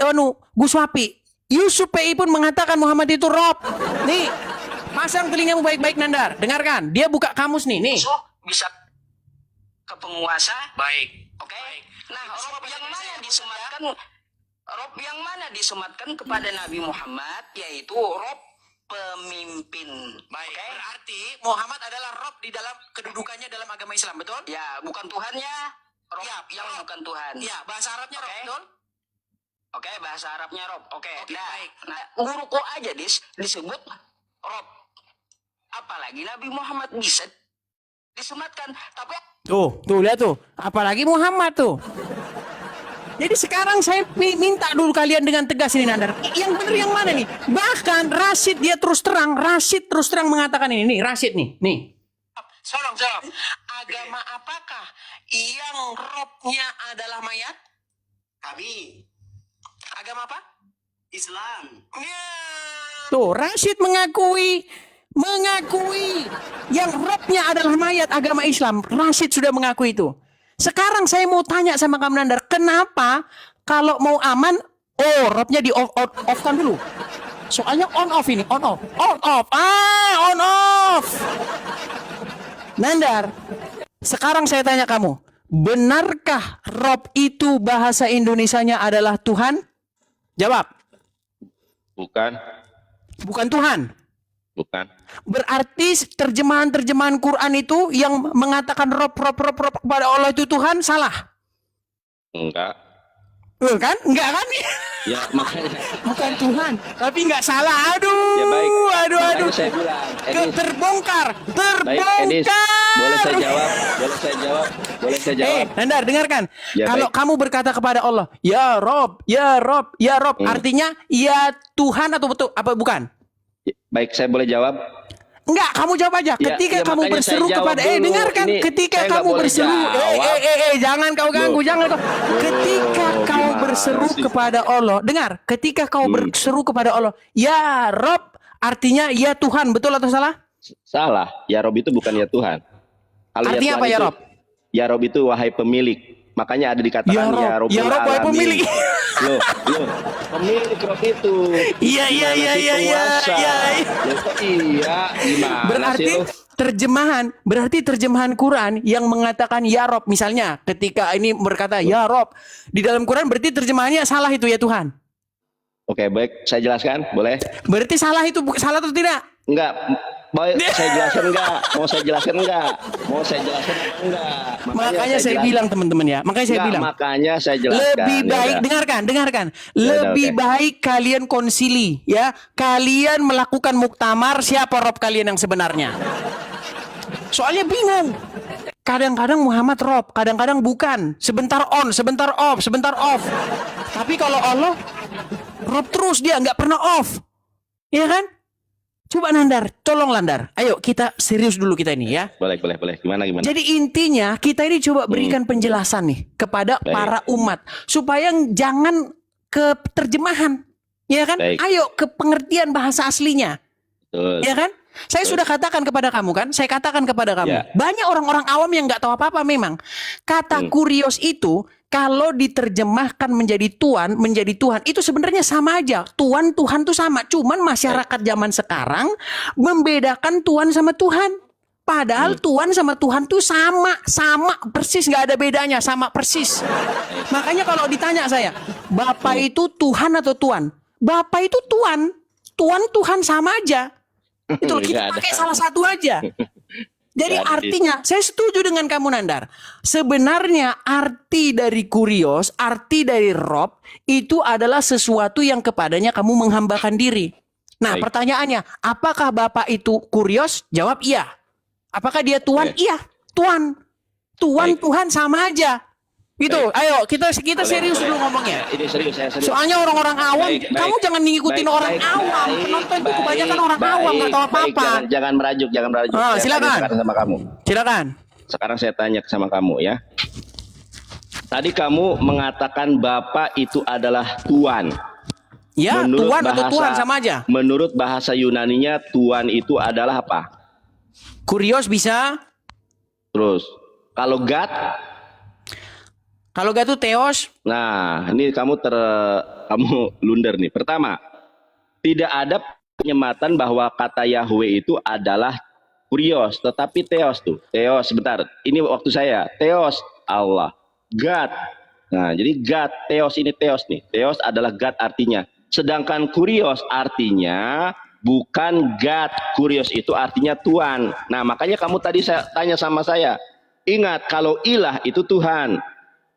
Gus Wafi. Yusuf PI pun mengatakan Muhammad itu Rob. Nih, pasang telingamu baik-baik Nandar. Dengarkan, dia buka kamus nih. Bisa ke penguasa. Baik. Oke. Nah, Rob yang mana disematkan kepada Nabi Muhammad yaitu Rob pemimpin. Baik. Oke? Berarti Muhammad adalah Rob di dalam kedudukannya dalam agama Islam, betul? Ya, bukan Tuhannya. Rob Ya, yang Rob. bukan Tuhan. Ya, bahasa Arabnya Rob, Oke. betul? Oke, bahasa Arabnya Rob. Oke, Oke, nah, baik. nah, guruku aja disebut Rob. Apalagi Nabi Muhammad bisa disematkan. Tapi Tuh lihat tuh. Apalagi Muhammad tuh. Jadi sekarang saya minta dulu kalian dengan tegas ini Nandar. Yang benar yang mana nih? Bahkan Rashid terus terang mengatakan ini. Nih, Rashid nih. Solong. Agama apakah yang robnya adalah mayat? Kami. Agama apa? Islam. Ya. Tuh, Rashid mengakui yang robnya adalah mayat agama Islam. Rashid sudah mengakui itu. Sekarang saya mau tanya sama kamu Nandar, kenapa kalau mau aman, robnya di off kan dulu. Soalnya on off. On off. Nandar, sekarang saya tanya kamu, benarkah Rob itu bahasa Indonesianya adalah Tuhan? Jawab. Bukan. Bukan Tuhan. Bukan. Berarti terjemahan Quran itu yang mengatakan Rob kepada Allah itu Tuhan salah. Enggak. Kan? Enggak kan? Ya, makanya. Bukan Tuhan, tapi enggak salah. Ya baik. Aduh. Makanya saya bilang, Edis. Terbongkar. Baik, Edis. Boleh saya jawab? Nandar, dengarkan. Ya, Kalau baik. kamu berkata kepada Allah, ya Rob, artinya ya Tuhan atau betul apa bukan? Baik, saya boleh jawab? Enggak, kamu jawab aja. Ketika kamu makanya berseru saya jawab kepada dulu. dengarkan, Ini ketika saya nggak kamu boleh berseru, jawab. jangan kau ganggu, jangan kau. Ketika kau gimana berseru sih? kepada Allah, dengar, ketika kau berseru kepada Allah, ya Rob, artinya ya Tuhan, betul atau salah? Salah. Ya Rob itu bukan ya Tuhan. Kalau Artinya Tuhan apa, ya itu- Rob? Ya Rob itu wahai pemilik. Makanya ada dikatakan Ya Rob, ya Robbul ya Rob, wahai Alamin. pemilik. Loh, pemilik Rob itu. Iya, Gimana sih penguasa? iya. Loh, kok iya, gimana Berarti sih lu? terjemahan Quran yang mengatakan ya Rob, misalnya ketika ini berkata ya Rob di dalam Quran berarti terjemahannya salah itu ya Tuhan. Oke, baik, saya jelaskan, boleh? Berarti salah itu salah atau tidak? Enggak, baik, saya jelaskan enggak? Mau saya jelaskan enggak? Mau saya jelaskan enggak? Makanya saya bilang teman-teman ya. Makanya saya Enggak, bilang. makanya saya jelaskan. Lebih Ya baik, udah. dengarkan. Ya Lebih udah, oke. baik kalian konsili, ya. Kalian melakukan muktamar siapa Rob kalian yang sebenarnya. Soalnya bingung. Kadang-kadang Muhammad Rob, kadang-kadang bukan. Sebentar on, sebentar off, sebentar off. Tapi kalau Allah, Rob terus dia nggak pernah off. Iya kan? Coba Nandar, tolong Landar. Ayo kita serius dulu kita ini ya. Boleh. Gimana? Jadi intinya kita ini coba berikan penjelasan nih kepada Baik. para umat supaya jangan ke terjemahan, ya kan? Baik. Ayo ke pengertian bahasa aslinya, Betul. ya kan? Saya sudah katakan kepada kamu kan, saya katakan kepada kamu. Ya. Banyak orang-orang awam yang nggak tahu apa-apa memang. Kata kurios itu kalau diterjemahkan menjadi Tuhan, menjadi Tuhan itu sebenarnya sama aja. Tuhan tuh sama. Cuman masyarakat zaman sekarang membedakan Tuhan sama Tuhan. Padahal Tuhan sama Tuhan tuh sama persis, nggak ada bedanya, sama persis. Makanya kalau ditanya saya, Bapak itu Tuhan atau Tuan? Bapak itu Tuhan sama aja. Itu kita Nggak ada. pakai salah satu aja. Jadi Nggak ada. artinya, saya setuju dengan kamu Nandar. Sebenarnya arti dari kurios, arti dari Rob itu adalah sesuatu yang kepadanya kamu menghambakan diri. Nah, Baik. pertanyaannya, apakah Bapak itu kurios? Jawab iya. Apakah dia Tuhan? Baik. Iya, Tuhan. Baik. Tuhan sama aja. Gitu. Baik. Ayo, kita Boleh, serius boleh. dulu ngomongnya. Ini serius, saya serius. Soalnya orang-orang awam, Baik, kamu baik. jangan ngikutin Baik, orang baik, awam. baik, Penonton itu baik, kebanyakan orang awam, nggak tahu baik. apa-apa. Jangan merajuk. Ah, Saya silakan. tanya sekarang sama kamu. Silakan. Sekarang saya tanya sama kamu ya. Tadi kamu mengatakan Bapak itu adalah Tuan. Ya, Tuhan atau Tuhan sama aja. Menurut bahasa Yunaninya Tuan itu adalah apa? Kurios bisa. Terus kalau God, Kalau gak tuh Theos. nah ini kamu blunder nih. Pertama, tidak ada penyematan bahwa kata Yahweh itu adalah kurios, tetapi Theos tuh. Theos, sebentar. Ini waktu saya. Theos, Allah. God. Nah, jadi God, Theos ini Theos nih. Theos adalah God artinya. Sedangkan kurios artinya bukan God. Kurios itu artinya Tuhan. Nah, makanya kamu tadi saya tanya sama saya. Ingat, kalau ilah itu Tuhan.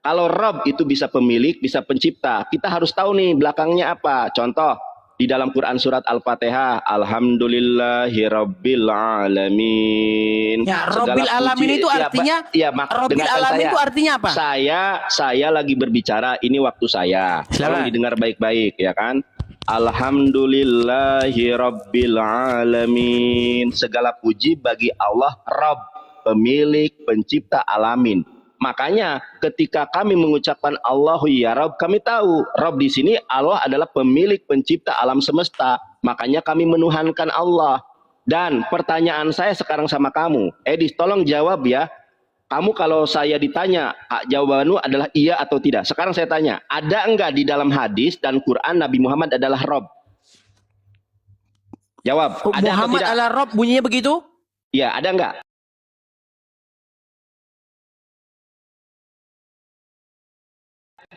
Kalau Rob itu bisa pemilik, bisa pencipta. Kita harus tahu nih belakangnya apa. Contoh, di dalam Quran surat Al-Fatihah, Alhamdulillahirabbil alamin. Ya, Segala Robbil alamin puji- itu artinya Robbil dengarkan alamin saya. itu artinya apa? Saya lagi berbicara, ini waktu saya. Silakan. Tolong didengar baik-baik ya kan. Alhamdulillahirabbil alamin. Segala puji bagi Allah Rabb, pemilik, pencipta alamin. Makanya ketika kami mengucapkan Allahu ya Rabb, kami tahu Rabb di sini Allah adalah pemilik, pencipta alam semesta. Makanya kami menuhankan Allah. Dan pertanyaan saya sekarang sama kamu, Edis, tolong jawab ya. Kamu kalau saya ditanya, jawabanmu adalah iya atau tidak. Sekarang saya tanya, ada enggak di dalam hadis dan Quran Nabi Muhammad adalah Rabb? Jawab, ada atau Muhammad tidak? ala Rob bunyinya begitu? Ya, ada enggak?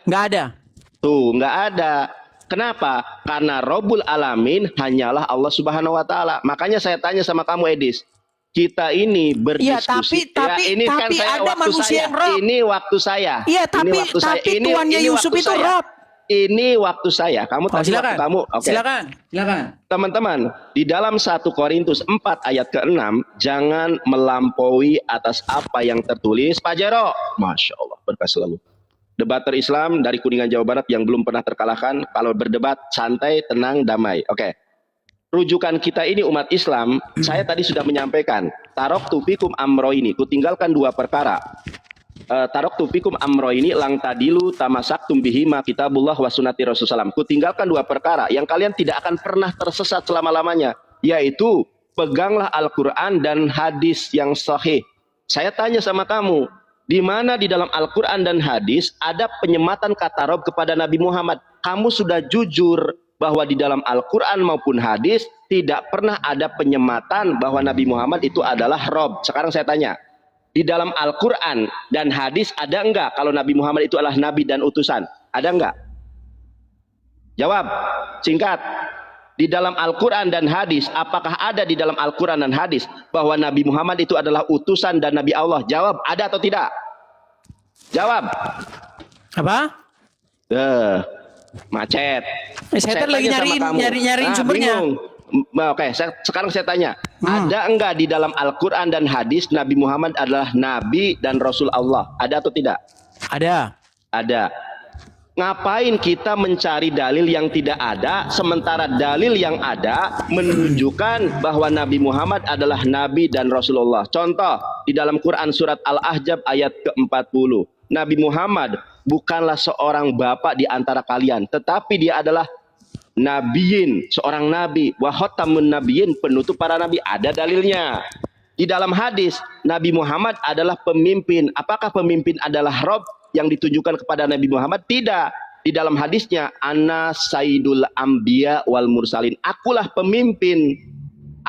Nggak ada. Tuh, enggak ada. Kenapa? Karena Rabbul Alamin hanyalah Allah Subhanahu wa taala. Makanya saya tanya sama kamu Edis. Kita ini Iya, berdiskusi. tapi ada manusia yang Rob. Ini waktu saya. Iya, Ini tapi waktu saya. tuannya Ini Yusuf waktu itu saya. Rob. Ini waktu saya. Kamu tadi silakan. waktu kamu. Oke. Silakan. Teman-teman, di dalam 1 Korintus 4 ayat ke-6, jangan melampaui atas apa yang tertulis. Pak Jero, Masya Allah, berkah selalu. Debater Islam dari Kuningan Jawa Barat yang belum pernah terkalahkan. Kalau berdebat, santai, tenang, damai. Oke. Rujukan kita ini umat Islam, saya tadi sudah menyampaikan. Taroktu fikum amro ini, kutinggalkan 2 perkara. Taroktu fikum amro ini, lang tadilu tamasaktum bihima kitabullah wa sunnati Rasulullah. Kutinggalkan 2 perkara yang kalian tidak akan pernah tersesat selama-lamanya. Yaitu, peganglah Al-Quran dan hadis yang sahih. Saya tanya sama kamu, di mana di dalam Al-Quran dan hadis ada penyematan kata Rob kepada Nabi Muhammad? Kamu sudah jujur bahwa di dalam Al-Quran maupun hadis tidak pernah ada penyematan bahwa Nabi Muhammad itu adalah Rob. Sekarang saya tanya, di dalam Al-Quran dan hadis ada enggak kalau Nabi Muhammad itu adalah Nabi dan utusan? Ada enggak? Jawab, singkat. Di dalam Al-Quran dan hadis, apakah ada di dalam Al-Quran dan hadis bahwa Nabi Muhammad itu adalah utusan dan Nabi Allah? Jawab, ada atau tidak? Jawab. Apa? Macet. Saya lagi tanya sama kamu. nyariin sumbernya. Bingung. Oke, sekarang saya tanya, ada enggak di dalam Al-Quran dan hadis Nabi Muhammad adalah Nabi dan Rasul Allah? Ada atau tidak? Ada. Ada. Ngapain kita mencari dalil yang tidak ada, sementara dalil yang ada menunjukkan bahwa Nabi Muhammad adalah Nabi dan Rasulullah. Contoh, di dalam Quran surat Al-Ahzab ayat ke-40. Nabi Muhammad bukanlah seorang bapak di antara kalian, tetapi dia adalah nabiyin, seorang nabi, wa khatamun nabiyin, penutup para nabi. Ada dalilnya. Di dalam hadis, Nabi Muhammad adalah pemimpin. Apakah pemimpin adalah Rob yang ditunjukkan kepada Nabi Muhammad? Tidak. Di dalam hadisnya, Ana Sayyidul Ambiya wal Mursalin. Akulah pemimpin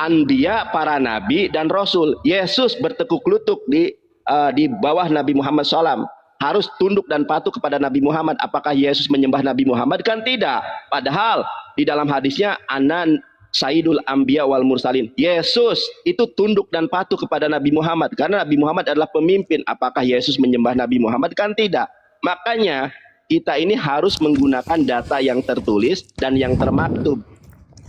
Anbiya, para nabi dan Rasul. Yesus bertekuk lutut di bawah Nabi Muhammad SAW. Harus tunduk dan patuh kepada Nabi Muhammad. Apakah Yesus menyembah Nabi Muhammad? Kan tidak. Padahal di dalam hadisnya, Ana Sayyidul Ambiya wal Mursalin. Yesus itu tunduk dan patuh kepada Nabi Muhammad karena Nabi Muhammad adalah pemimpin. Apakah Yesus menyembah Nabi Muhammad? Kan tidak. Makanya kita ini harus menggunakan data yang tertulis dan yang termaktub.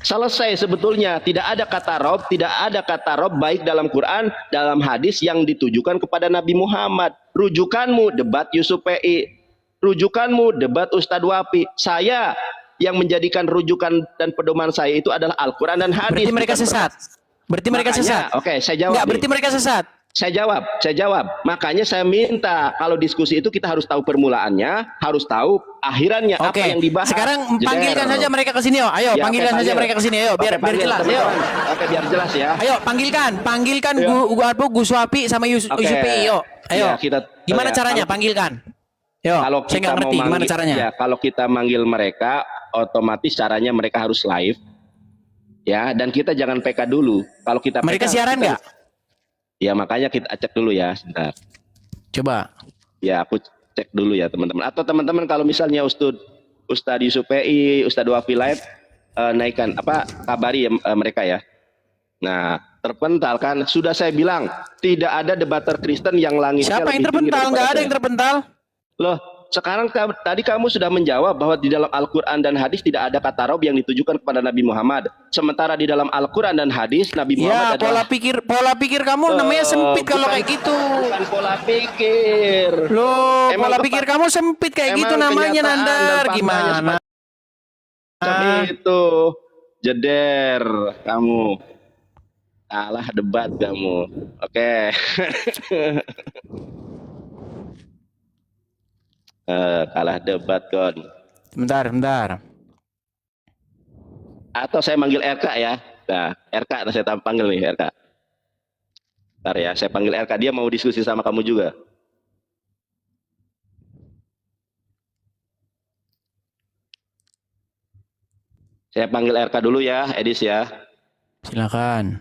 Selesai sebetulnya. Tidak ada kata Rob, tidak ada kata Rob baik dalam Quran, dalam hadis yang ditujukan kepada Nabi Muhammad. Rujukanmu debat Yusuf PI, rujukanmu debat Ustadz Wafi. Saya yang menjadikan rujukan dan pedoman saya itu adalah Al-Quran dan hadis. Berarti mereka sesat. Berarti mereka sesat. Oke, saya jawab. Enggak, berarti mereka sesat. Saya jawab. Makanya saya minta kalau diskusi itu kita harus tahu permulaannya, harus tahu akhirannya apa yang dibahas. Sekarang panggilkan saja mereka ke sini, yo. Ayo, Ya, panggilkan saja mereka ke sini, ayo, biar jelas, teman-teman. ayo. Oke, biar jelas ya. Ayo, panggilkan Gus Wapi sama Yusuf PI, yo. Ayo. Ya, gimana caranya? Panggilkan. Yo, Kalau saya nggak ngerti gimana caranya. Ya, kalau kita manggil mereka, otomatis caranya mereka harus live. Ya, dan kita jangan PK dulu. Kalau kita Mereka PK, siaran nggak? Ya, makanya kita cek dulu ya, sebentar. Coba. Ya, aku cek dulu ya, teman-teman. Atau teman-teman kalau misalnya Ustadz Yusuf PI, Ustadz Wafi Live, naikkan kabari ya, mereka ya. Nah, terpental kan, sudah saya bilang tidak ada debater Kristen yang langitnya. Siapa yang terpental? Nggak ada yang terpental. Loh, sekarang tadi kamu sudah menjawab bahwa di dalam Al-Quran dan hadis tidak ada kata Rob yang ditujukan kepada Nabi Muhammad. Sementara di dalam Al-Quran dan hadis Nabi Muhammad adalah... pola pikir kamu namanya sempit kalau kayak gitu. Bukan pola pikir. Loh, pola pikir kamu sempit kayak gitu namanya, Nandar. Gimana? Itu jeder kamu. Kalah debat kamu. Oke. Kalah debat kon. Bentar. Atau saya manggil RK ya. Nah, RK saya panggil nih RK. Bentar ya, saya panggil RK, dia mau diskusi sama kamu juga. Saya panggil RK dulu ya, Edis ya. Silakan.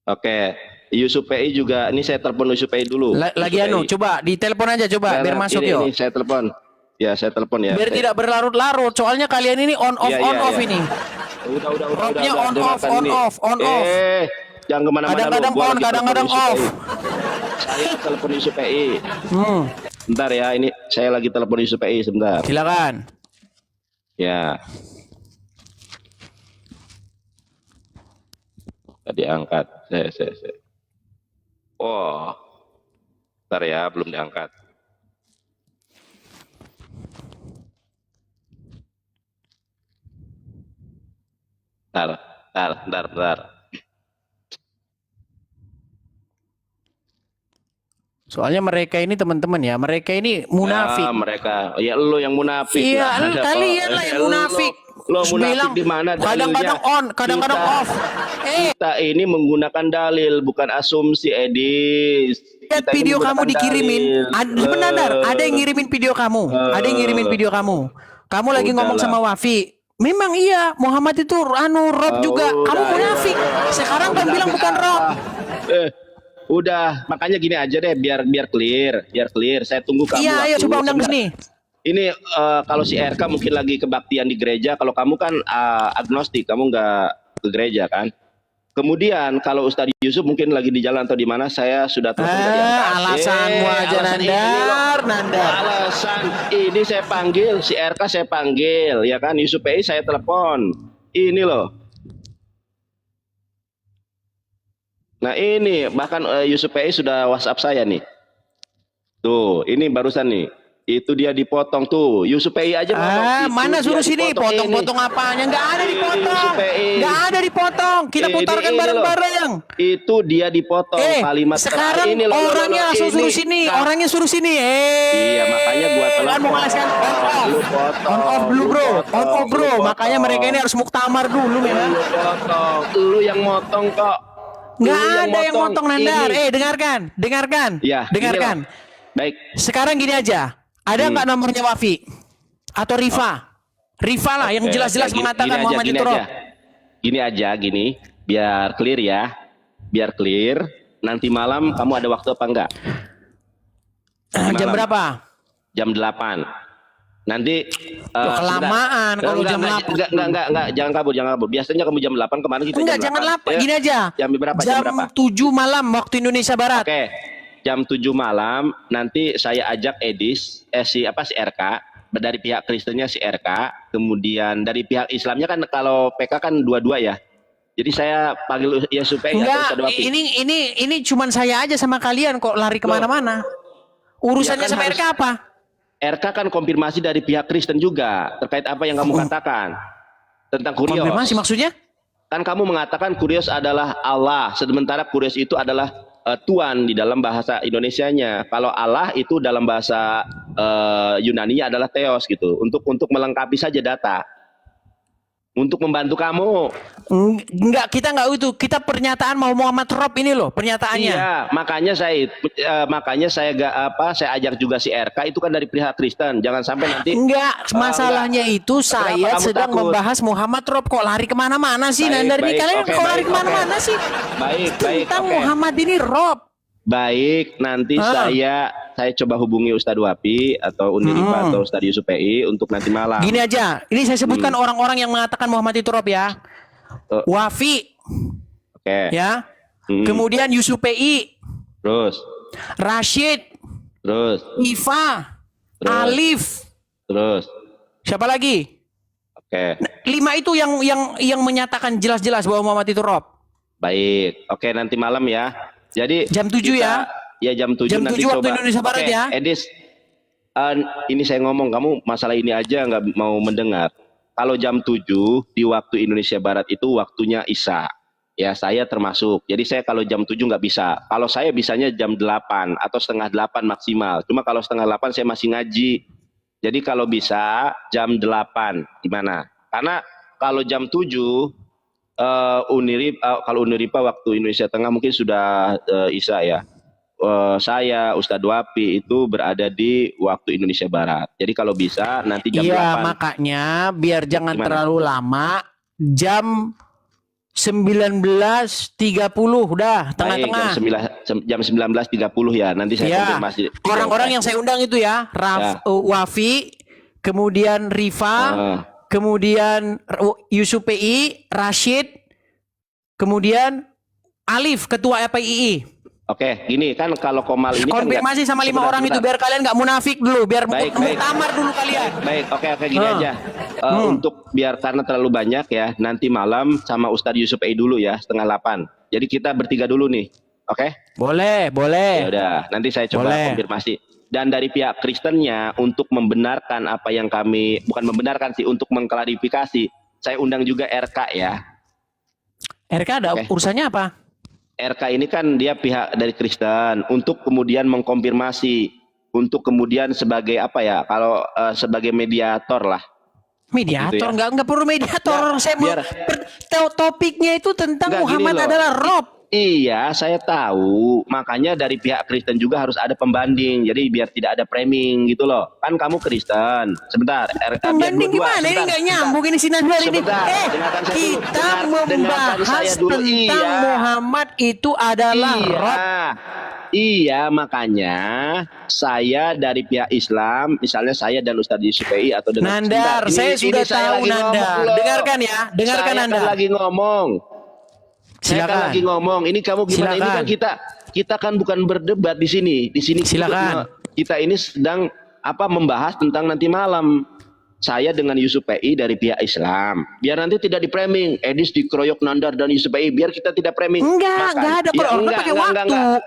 Oke. Yusuf PI juga, ini saya telepon Yusuf PI dulu. Lagi coba ditelepon aja coba biar masuk yuk. Ini saya telepon. Ya, saya telepon ya. Biar tidak berlarut-larut. Soalnya kalian ini on off ini. Udah. Robnya on off. Jangan kemana-mana. Kadang-kadang on, kadang-kadang off. Saya telepon Yusuf PI. Bentar ya, ini saya lagi telepon Yusuf PI sebentar. Silakan. Ya. Tadi angkat. Saya. Oh. Bentar ya, belum diangkat. Bentar. Soalnya mereka ini teman-teman ya, mereka ini munafik. Ya lo yang munafik. Iya, kalian lah yang munafik. Lo munafik di mana? Kadang-kadang on, kadang-kadang off. Kita ini menggunakan dalil, bukan asumsi, Edis. Lihat video kamu dikirimin. Ada yang ngirimin video kamu. Kamu lagi ngomong sama Wafi. Memang iya, Muhammad itu Rob juga. Kamu munafik. Sekarang kan bilang bukan Rob. Udah, makanya gini aja deh, biar clear. Saya tunggu kamu. Iya, ayo coba undang ke sini. Ini kalau si RK mungkin lagi kebaktian di gereja. Kalau kamu kan agnostik, kamu nggak ke gereja kan. Kemudian kalau Ustadz Yusuf mungkin lagi di jalan atau di mana, saya sudah telepon tadi angkat. Alasanmu aja alasan ini loh. Nandar. Alasan ini saya panggil, si RK saya panggil, ya kan, Yusuf PI saya telepon. Ini loh. Nah ini bahkan Yusuf PI sudah WhatsApp saya nih. Tuh, ini barusan nih. Itu dia dipotong tuh. Yusuf PI aja ngomong, Mana itu suruh dia sini dipotong potong-potong apanya? Nggak ada dipotong. Yusuf PI. Nggak ada dipotong. Kita Ini putarkan loh. bareng-bareng. Itu dia dipotong kalimat sekarang ini loh, orangnya langsung ini. suruh sini. Orangnya suruh sini. Iya, makanya gua telepon. Kan mau ngasih Lu potong. on off dulu bro. On off bro. Lu potong. Makanya mereka ini harus muktamar dulu memang. Lu potong. Lu yang motong kok. Nggak Lu ada yang motong Nandar. Ini. Dengarkan. Ya, Dengarkan. Baik. Sekarang gini aja. Ada nggak nomornya Wafi? Atau Rifa? Rifa lah yang Oke, jelas-jelas gini- mengatakan gini aja, Muhammad gini itu roh. aja. Gini, biar clear ya. Biar clear. Nanti malam kamu ada waktu apa enggak? Jam malam. berapa? Jam 8. Nanti Loh, kelamaan sebentar. kalau jam 8. Enggak, jangan kabur. Biasanya kamu jam 8, kemarin kita Enggak, jam jangan 8. 8. Gini aja. Jam berapa? Jam 7 malam waktu Indonesia Barat. Oke. Jam 7 malam nanti saya ajak si RK, dari pihak Kristennya si RK, kemudian dari pihak Islamnya kan kalau PK kan dua-dua ya. Jadi saya panggil ya supaya Enggak, ini cuman saya aja sama kalian kok lari kemana-mana. Urusannya Ya kan sama harus- RK apa? RK kan konfirmasi dari pihak Kristen juga terkait apa yang kamu katakan tentang Kurios. Konfirmasi maksudnya? Kan kamu mengatakan Kurios adalah Allah, sementara Kurios itu adalah Tuhan di dalam bahasa Indonesianya. Kalau Allah itu dalam bahasa Yunani-nya adalah Theos gitu. Untuk melengkapi saja data. Untuk membantu kamu. Enggak, kita enggak itu. Kita pernyataan mau Muhammad Rob ini loh pernyataannya. Iya, makanya saya ajak juga si RK itu kan dari pihak Kristen. Jangan sampai nanti Enggak, masalahnya itu saya kamu sedang takut? membahas Muhammad Rob. Kok lari kemana-mana sih? Baik, Nandar ini baik, kalian oke, kok lari baik, kemana-mana oke. sih? Baik, Tentang oke. Muhammad ini Rob. Baik, nanti saya coba hubungi Ustadz Wapi atau Uniripa atau Ustadz Yusuf PI untuk nanti malam. Gini aja, ini saya sebutkan orang-orang yang mengatakan Muhammad itu Rob ya. Wafi, Oke. ya. Kemudian Yusuf PI, Terus, Rashid, terus, Iva, Terus. Alif. terus. Siapa lagi? Oke. 5 itu yang menyatakan jelas-jelas bahwa Muhammad itu Rob. Baik. Oke, nanti malam ya. Jadi Jam 7 ya? Ya jam 7 Jam nanti 7 waktu coba. Indonesia Barat Oke, ya? Edis. Ini saya ngomong, kamu masalah ini aja nggak mau mendengar. Kalau jam 7 di waktu Indonesia Barat itu waktunya Isya. Ya, saya termasuk. Jadi saya kalau jam 7 nggak bisa. Kalau saya bisanya jam 8 atau setengah 8 maksimal. Cuma kalau setengah 8 saya masih ngaji. Jadi kalau bisa jam 8 gimana? Karena kalau jam 7 kalau Uniripa waktu Indonesia Tengah mungkin sudah Isya ya. Saya Ustadz Wapi itu berada di waktu Indonesia Barat. Jadi kalau bisa nanti jam 8. Iya, makanya biar jangan Gimana? terlalu lama. Jam 19.30 udah tengah-tengah. Jam 19.30 ya. Nanti saya Ya, konfirmasi. orang-orang yang saya undang itu ya, Wafi, kemudian Rifa, kemudian Yusuf PI, Rashid, kemudian Alif, ketua FPII. Oke, gini kan kalau Komal ini Konfirmasi kan sama 5 orang itu biar kalian nggak munafik dulu, biar Baik, muktamar dulu kalian. Baik, oke gini aja. Untuk biar karena terlalu banyak ya, nanti malam sama Ustadz Yusuf PI dulu ya, setengah 8. Jadi kita bertiga dulu nih. Oke? Boleh. Ya udah, nanti saya coba Boleh. konfirmasi. Dan dari pihak Kristennya untuk membenarkan apa yang kami, bukan membenarkan sih, untuk mengklarifikasi, saya undang juga RK ya. RK ada Oke. urusannya apa? RK ini kan dia pihak dari Kristen untuk kemudian mengkonfirmasi, untuk kemudian sebagai apa ya, kalau sebagai mediator lah. Mediator Gitu ya. nggak perlu mediator. Nggak, Saya mau biar- topiknya itu tentang Nggak, gini Muhammad loh. adalah Rob. Iya, saya tahu. Makanya dari pihak Kristen juga harus ada pembanding. Jadi biar tidak ada framing gitu loh. Kan kamu Kristen. Sebentar. Pembanding gimana? Ini nggak nyambung ini sinar ini. Sebentar, dengarkan saya dulu. Kita Dengarkan membahas saya dulu. tentang Iya. Muhammad itu adalah Iya. Rob. Iya, makanya saya dari pihak Islam, misalnya saya dan Ustadz Yusufi atau dengan Nandar, Sebentar, saya sudah saya tahu lagi ngomong Nandar. loh. Dengarkan ya, dengarkan Saya Nandar. kan lagi ngomong. Saya kan Silakan. lagi ngomong. Ini kamu gimana? Ini Silakan. kan kita kan bukan berdebat di sini. Di sini Silakan. kita ini sedang membahas tentang nanti malam. Saya dengan Yusuf PI dari pihak Islam. Biar nanti tidak di-framing. Edis dikeroyok Nandar dan Yusuf PI. Biar kita tidak framing. Enggak ada orang pakai waktu. Enggak.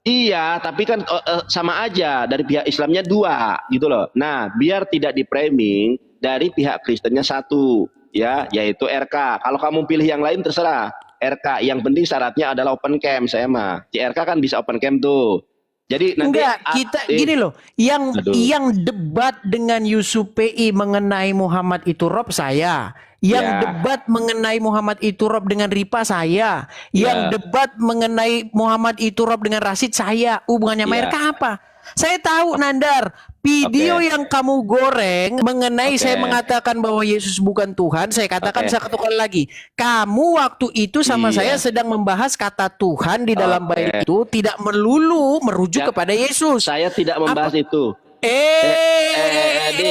Iya, tapi kan sama aja. Dari pihak Islamnya 2 gitu loh. Nah, biar tidak di-framing, dari pihak Kristennya 1, ya, yaitu RK. Kalau kamu pilih yang lain terserah. RK, yang penting syaratnya adalah open cam saya mah. CRK kan bisa open cam tuh. Jadi nanti Enggak, kita gini loh, yang Aduh. yang debat dengan Yusuf PI mengenai Muhammad itu Rob saya. Yang Ya. debat mengenai Muhammad itu Rob dengan Ripa saya. Yang Ya. debat mengenai Muhammad itu Rob dengan Rasid saya. Hubungannya sama Ya. RK apa? Saya tahu Nandar, video Oke. yang kamu goreng mengenai Oke. saya mengatakan bahwa Yesus bukan Tuhan, saya katakan Oke. satu kali lagi. Kamu waktu itu sama Iya. saya sedang membahas kata Tuhan di dalam Oke. Bible itu tidak melulu merujuk Ya. kepada Yesus. saya tidak membahas itu.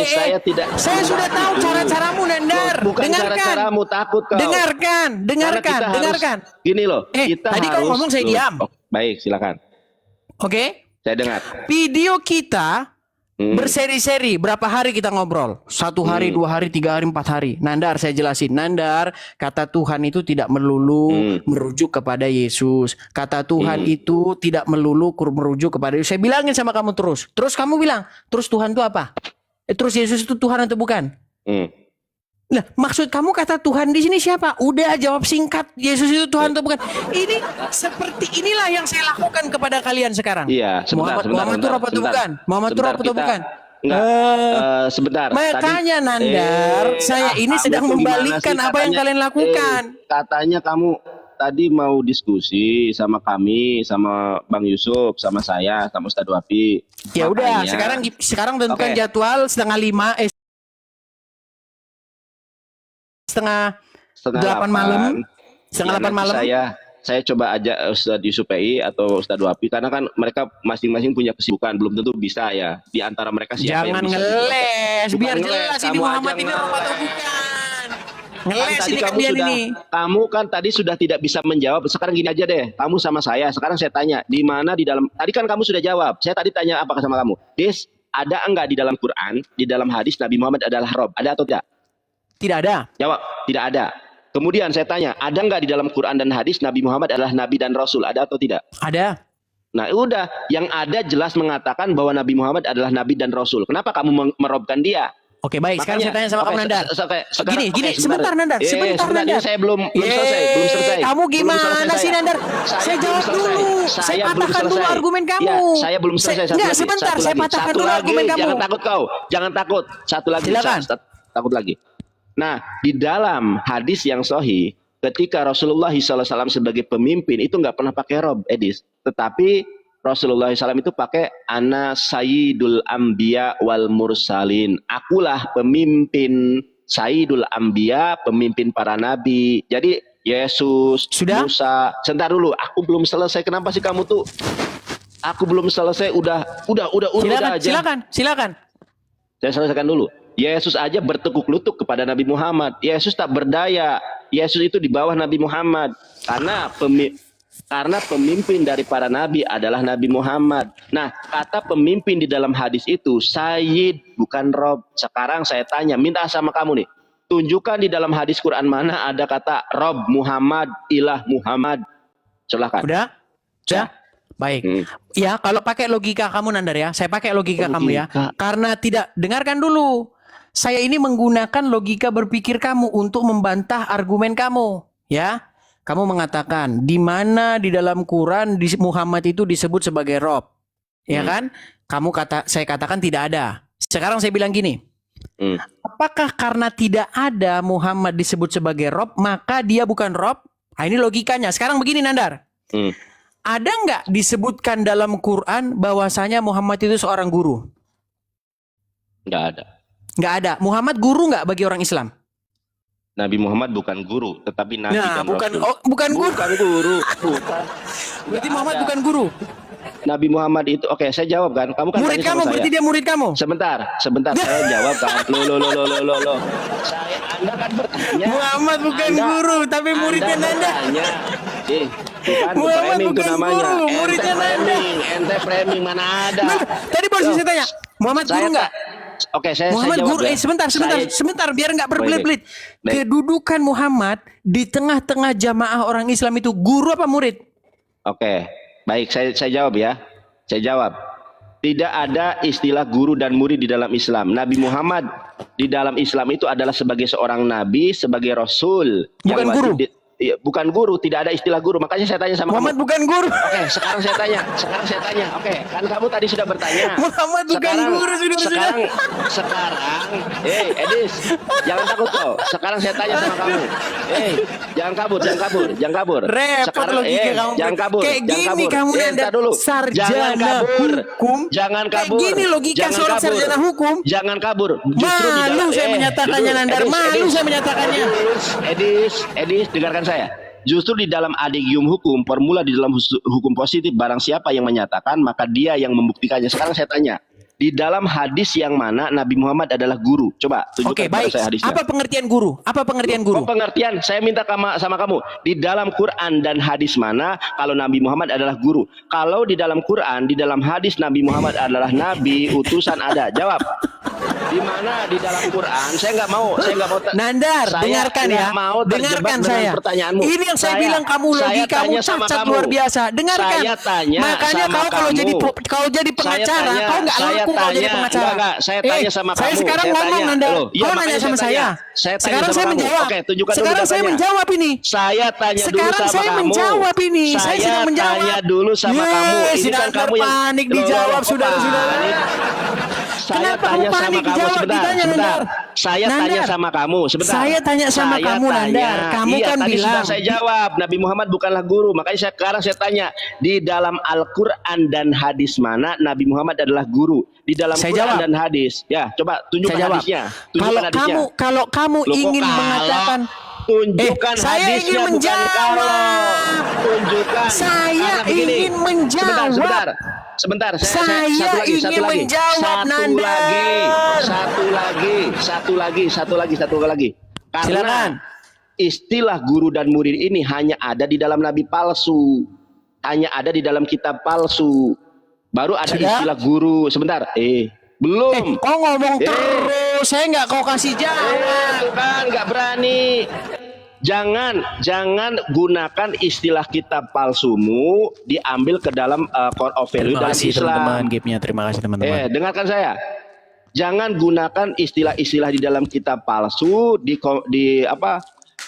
Saya tidak. Saya sudah tahu cara-caramu Nandar. Bukan Dengarkan. cara-caramu, takut kau. Dengarkan, Karena dengarkan, kita dengarkan. harus, gini loh, kita tadi kau harus ngomong saya loh. diam. Oh, baik, silakan. Oke? Saya dengar. Video kita berseri-seri, berapa hari kita ngobrol? 1 hari, 2 hari, 3 hari, 4 hari. Nandar, saya jelasin. Nandar, kata Tuhan itu tidak melulu merujuk kepada Yesus. Kata Tuhan itu tidak melulu merujuk kepada Yesus. Saya bilangin sama kamu terus. Terus kamu bilang, terus Tuhan itu apa? Terus Yesus itu Tuhan atau bukan? Nah, maksud kamu kata Tuhan di sini siapa? Udah jawab singkat. Yesus itu Tuhan atau bukan? Ini seperti inilah yang saya lakukan kepada kalian sekarang. Iya, sebentar, Muhammad itu Rob atau bukan? Muhammad itu Rob atau bukan? Enggak, sebentar. Makanya Nandar, saya ini sedang kamu tuh gimana membalikkan sih? apa yang Katanya- kalian lakukan. Katanya kamu tadi mau diskusi sama kami, sama Bang Yusuf, sama saya, sama Ustadz Wafi. Ya udah, Makanya- sekarang tentukan Oke. jadwal setengah 8 malam. Setengah 8 malam. Saya coba ajak Ustadz Yusuf PI atau Ustadz Wafi karena kan mereka masing-masing punya kesibukan, belum tentu bisa ya. Di antara mereka siapa Jangan yang bisa? ngeles, Bukan biar ngeles, jelas ini kamu Muhammad aja ini ngeles. Rob atau bukan. Kan Ngeles tadi ini kamu kalian sudah, ini. kamu kan tadi sudah tidak bisa menjawab. Sekarang gini aja deh, kamu sama saya. Sekarang saya tanya, di mana di dalam? Tadi kan kamu sudah jawab. Saya tadi tanya apa sama kamu? Des, ada enggak di dalam Quran, di dalam hadis Nabi Muhammad adalah Rob? Ada atau tidak? Tidak ada. Jawab, tidak ada. Kemudian saya tanya, ada enggak di dalam Quran dan hadis Nabi Muhammad adalah Nabi dan Rasul? Ada atau tidak? Ada. Nah udah, yang ada jelas mengatakan bahwa Nabi Muhammad adalah Nabi dan Rasul. Kenapa kamu merobkan dia? Oke, baik. Sekarang saya tanya sama kamu Nandar. Gini, sebentar Nandar. Sebentar Ini Nandar. saya belum selesai. Kamu Belum gimana selesai sih saya. Nandar? Saya jawab belum selesai. dulu. Saya belum patahkan dulu selesai. argumen kamu. Ya, saya belum selesai. Enggak, sebentar. Saya patahkan dulu argumen kamu. Jangan takut kau. Jangan takut. Satu lagi. Silakan. Takut lagi. Nah, di dalam hadis yang sahih, ketika Rasulullah SAW sebagai pemimpin itu nggak pernah pakai rob, Edis. Tetapi Rasulullah SAW itu pakai ana sayyidul anbiya wal mursalin. Akulah pemimpin sayyidul anbiya, pemimpin para nabi. Jadi Yesus, Sudah? Musa. Sebentar dulu, aku belum selesai. Kenapa sih kamu tuh? Aku belum selesai. Udah aja. Silakan. Saya selesaikan dulu. Yesus aja bertekuk lutut kepada Nabi Muhammad. Yesus tak berdaya. Yesus itu di bawah Nabi Muhammad. Karena pemimpin dari para nabi adalah Nabi Muhammad. Nah, kata pemimpin di dalam hadis itu Sayyid, bukan Rob. Sekarang saya tanya, minta sama kamu nih. Tunjukkan di dalam hadis Quran mana ada kata Rob Muhammad, ilah Muhammad. Silakan. Udah? Baik. Ya, kalau pakai logika kamu Nandar ya. Saya pakai logika kamu ya. Karena tidak, dengarkan dulu. Saya ini menggunakan logika berpikir kamu untuk membantah argumen kamu, ya. Kamu mengatakan di mana di dalam Quran Muhammad itu disebut sebagai Rob, ya kan? Saya katakan tidak ada. Sekarang saya bilang gini, apakah karena tidak ada Muhammad disebut sebagai Rob maka dia bukan Rob? Nah, ini logikanya. Sekarang begini Nandar, ada nggak disebutkan dalam Quran bahwasanya Muhammad itu seorang guru? Nggak ada. Nggak ada. Muhammad guru nggak bagi orang Islam? Nabi Muhammad bukan guru, tetapi nabi dan bukan rasul. bukan guru. Bukan guru, bukan. Berarti Muhammad bukan guru. Nabi Muhammad itu, oke, saya jawab kan. Kamu kan Murid tanya sama kamu, saya. berarti dia murid kamu. Sebentar, saya jawab kan. Loh. Anda kan bertanya. Muhammad bukan Anda- guru, tapi muridnya Nanda. bertanya. Bukan Muhammad framing itu bukan namanya. guru, muridnya Nanda. Ente framing mana ada. Nah, tadi baru saya tanya, Muhammad guru nggak? Oke, saya Muhammad jawab guru, ya. sebentar, biar nggak berbelit-belit. Baik. Kedudukan Muhammad di tengah-tengah jamaah orang Islam itu guru apa murid? Oke, baik, saya jawab ya. Saya jawab. Tidak ada istilah guru dan murid di dalam Islam. Nabi Muhammad di dalam Islam itu adalah sebagai seorang nabi, sebagai rasul. Bukan guru? Bukan guru, tidak ada istilah guru. Makanya saya tanya sama Muhammad kamu. bukan guru. Oke, sekarang saya tanya. Oke, kan kamu tadi sudah bertanya. Muhammad bukan guru, sudah. Edis, jangan takut kau. Sekarang saya tanya sama kamu. Jangan kabur. Repot logika kamu. Jangan kabur. Kayak gini kamu Nanda, entar dulu. sarjana hukum. Jangan Kayak kabur. gini logika Jangan seorang kabur. sarjana hukum. Jangan kabur. Justru di dalam, Malu saya menyatakannya Nandar, malu saya menyatakannya. Edis, dengarkan saya. Justru di dalam adigium hukum, formula di dalam hukum positif, barang siapa yang menyatakan, maka dia yang membuktikannya. Sekarang saya tanya, di dalam hadis yang mana Nabi Muhammad adalah guru? Coba tunjukkan Oke, kepada baik. saya hadisnya. Apa pengertian guru? Oh, pengertian, saya minta sama kamu. Di dalam Quran dan hadis mana kalau Nabi Muhammad adalah guru? Kalau di dalam Quran, di dalam hadis Nabi Muhammad adalah nabi, utusan ada. Jawab. Di mana di dalam Quran? Saya nggak mau. Nandar, Saya dengarkan nggak ya. mau terjebak Dengarkan dengan saya. pertanyaanmu. Ini yang saya bilang kamu logikamu cacat luar biasa. Dengarkan. Saya tanya Makanya sama kau kalau jadi pengacara, kau nggak laku kalau jadi pengacara. Enggak, saya tanya sama Saya kamu. sekarang Saya ngomong tanya. Nandar. Loh, iya, Kau makanya nanya sama saya saya. tanya. Saya tanya Sekarang sama saya kamu. menjawab. Oke, tunjukkan dulu Sekarang saya datanya. menjawab ini. Saya tanya dulu Sekarang sama saya kamu. menjawab ini. Saya sedang menjawab. tanya dulu sama kamu. Ini Si kan Nandar kamu yang panik Loh, dijawab, kok saudara-saudara. panik? Saya Kenapa tanya kamu sama panik kamu dijawab? sebentar. Ditanya, Nandar. Saya tanya Nandar. sama kamu sebentar. Saya tanya sama kamu, Nandar. Kamu Iya, kan tadi bilang. sudah saya jawab. Nabi Muhammad bukanlah guru. Makanya sekarang saya tanya, di dalam Al-Quran dan hadis mana Nabi Muhammad adalah guru? Di dalam Saya Quran jawab. dan hadis. Ya, coba tunjukkan Saya jawab. hadisnya. Tunjukkan hadisnya. Kalau kamu Loh, kok ingin kalau? mengatakan Tunjukkan saya hadisnya, ingin bukan menjawab. kalau. Tunjukkan. Saya Karena begini. ingin menjawab. Sebentar. Saya satu lagi. ingin menjawab, Satu lagi. Karena Silakan. istilah guru dan murid ini hanya ada di dalam nabi palsu. Hanya ada di dalam kitab palsu. Baru ada Sudah? istilah guru. Sebentar. Belum. Kau ngomong terus, saya nggak kau kasih jawab. Bukan, nggak berani. Jangan gunakan istilah kitab palsumu diambil ke dalam core of value Terima dalam kasih Islam. teman-teman, game-nya. Terima kasih teman-teman. Dengarkan saya. Jangan gunakan istilah-istilah di dalam kitab palsu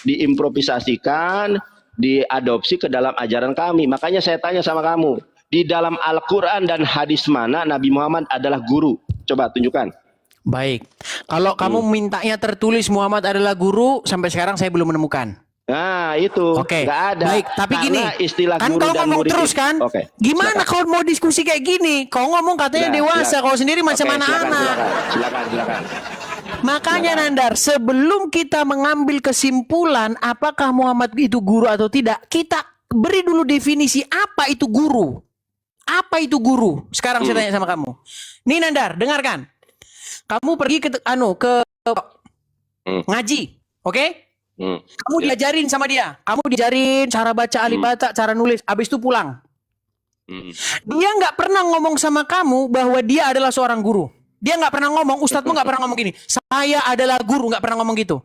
diimprovisasikan, diadopsi ke dalam ajaran kami. Makanya saya tanya sama kamu, di dalam Al-Qur'an dan hadis mana Nabi Muhammad adalah guru? Coba tunjukkan. Baik. Kalau kamu mintanya tertulis Muhammad adalah guru, sampai sekarang saya belum menemukan. Nah, itu Oke. nggak ada. Baik, tapi Karena gini. istilah Kan guru kau dan ngomong murid terus itu- kan? Oke. Gimana kau mau diskusi kayak gini? Kau ngomong katanya Nah, dewasa, silakan. kau sendiri macam Oke, anak-anak. Silakan. Makanya Nandar, sebelum kita mengambil kesimpulan apakah Muhammad itu guru atau tidak, kita beri dulu definisi apa itu guru. Apa itu guru? Sekarang saya tanya sama kamu. Nih Nandar, dengarkan. Kamu pergi ke ngaji, oke? Kamu diajarin sama dia. Kamu diajarin cara baca alifbata, cara nulis. Habis itu pulang. Dia nggak pernah ngomong sama kamu bahwa dia adalah seorang guru. Dia nggak pernah ngomong, ustadzmu nggak pernah ngomong gini. Saya adalah guru, nggak pernah ngomong gitu.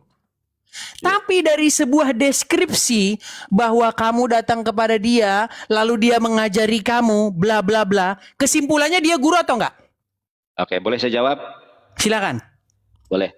Tapi dari sebuah deskripsi bahwa kamu datang kepada dia, lalu dia mengajari kamu, bla bla bla. Kesimpulannya dia guru atau enggak? Oke, boleh saya jawab? Silakan. Boleh.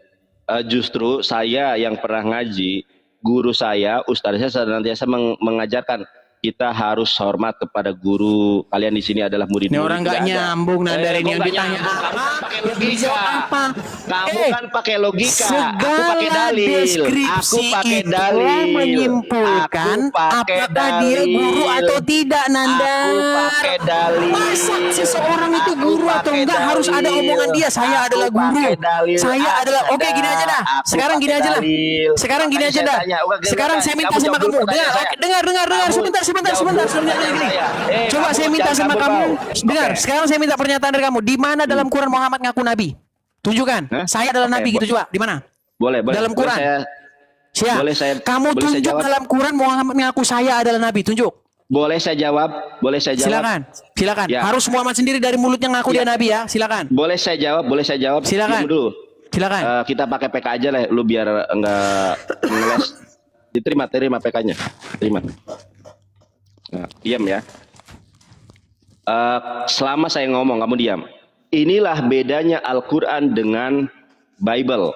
Justru saya yang pernah ngaji, guru saya, ustadz saya senantiasa mengajarkan kita harus hormat kepada guru. Kalian di sini adalah murid-murid. Ini orang nggak nyambung, Nandar, ini yang ditanya pakai logika. apa? Kamu kan pakai logika. Aku Segala pakai dalil. deskripsi Aku pakai itu dalil. menyimpulkan Aku pakai apakah dia guru dalil. atau tidak, Nandar. Aku pakai dalil. Masa seseorang itu Aku guru atau pakai enggak harus ada dalil. omongan dia. Saya Aku adalah guru. pakai dalil. Saya adalah. Oke, gini aja dah. Aku Sekarang gini pakai aja lah. dalil. Sekarang gini Makanya aja saya dah. tanya. Oke, Sekarang dengarkan. saya minta Kamu sama jawab dulu kamu. pertanyaan Dengar, saya. dengar. Kamu- sebentar. Gini. Coba saya minta sama kamu. Dengar, sekarang saya minta pernyataan dari kamu. Di mana dalam Quran Muhammad ngaku nabi? Tunjukkan. Saya adalah nabi gitu, coba. Di mana? Boleh. Dalam Boleh Quran. saya, Kamu boleh saya tunjuk jawab? dalam Quran Muhammad ngaku saya adalah nabi. Tunjuk. Boleh saya jawab? Silakan. Ya. Harus Muhammad sendiri dari mulutnya ngaku dia nabi ya. Silakan. Boleh saya jawab? Silakan. Diam dulu. Silakan. Kita pakai PK aja lah, lu biar enggak ngeles. Diterima PK-nya. Terima. Nah, diam ya. Selama saya ngomong kamu diam. Inilah bedanya Al-Quran dengan Bible.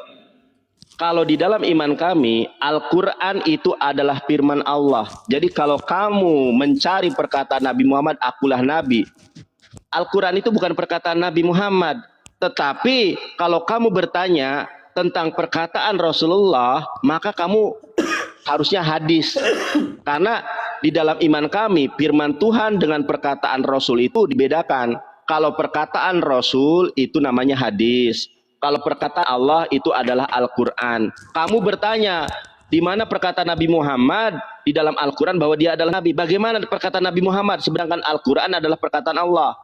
Kalau di dalam iman kami, Al-Quran itu adalah firman Allah. Jadi kalau kamu mencari perkataan Nabi Muhammad, akulah Nabi. Al-Quran itu bukan perkataan Nabi Muhammad. Tetapi kalau kamu bertanya tentang perkataan Rasulullah, maka kamu harusnya hadis. Karena di dalam iman kami, firman Tuhan dengan perkataan Rasul itu dibedakan. Kalau perkataan Rasul itu namanya hadis. Kalau perkataan Allah itu adalah Al-Quran. Kamu bertanya, di mana perkataan Nabi Muhammad di dalam Al-Quran bahwa dia adalah Nabi? Bagaimana perkataan Nabi Muhammad sedangkan Al-Quran adalah perkataan Allah?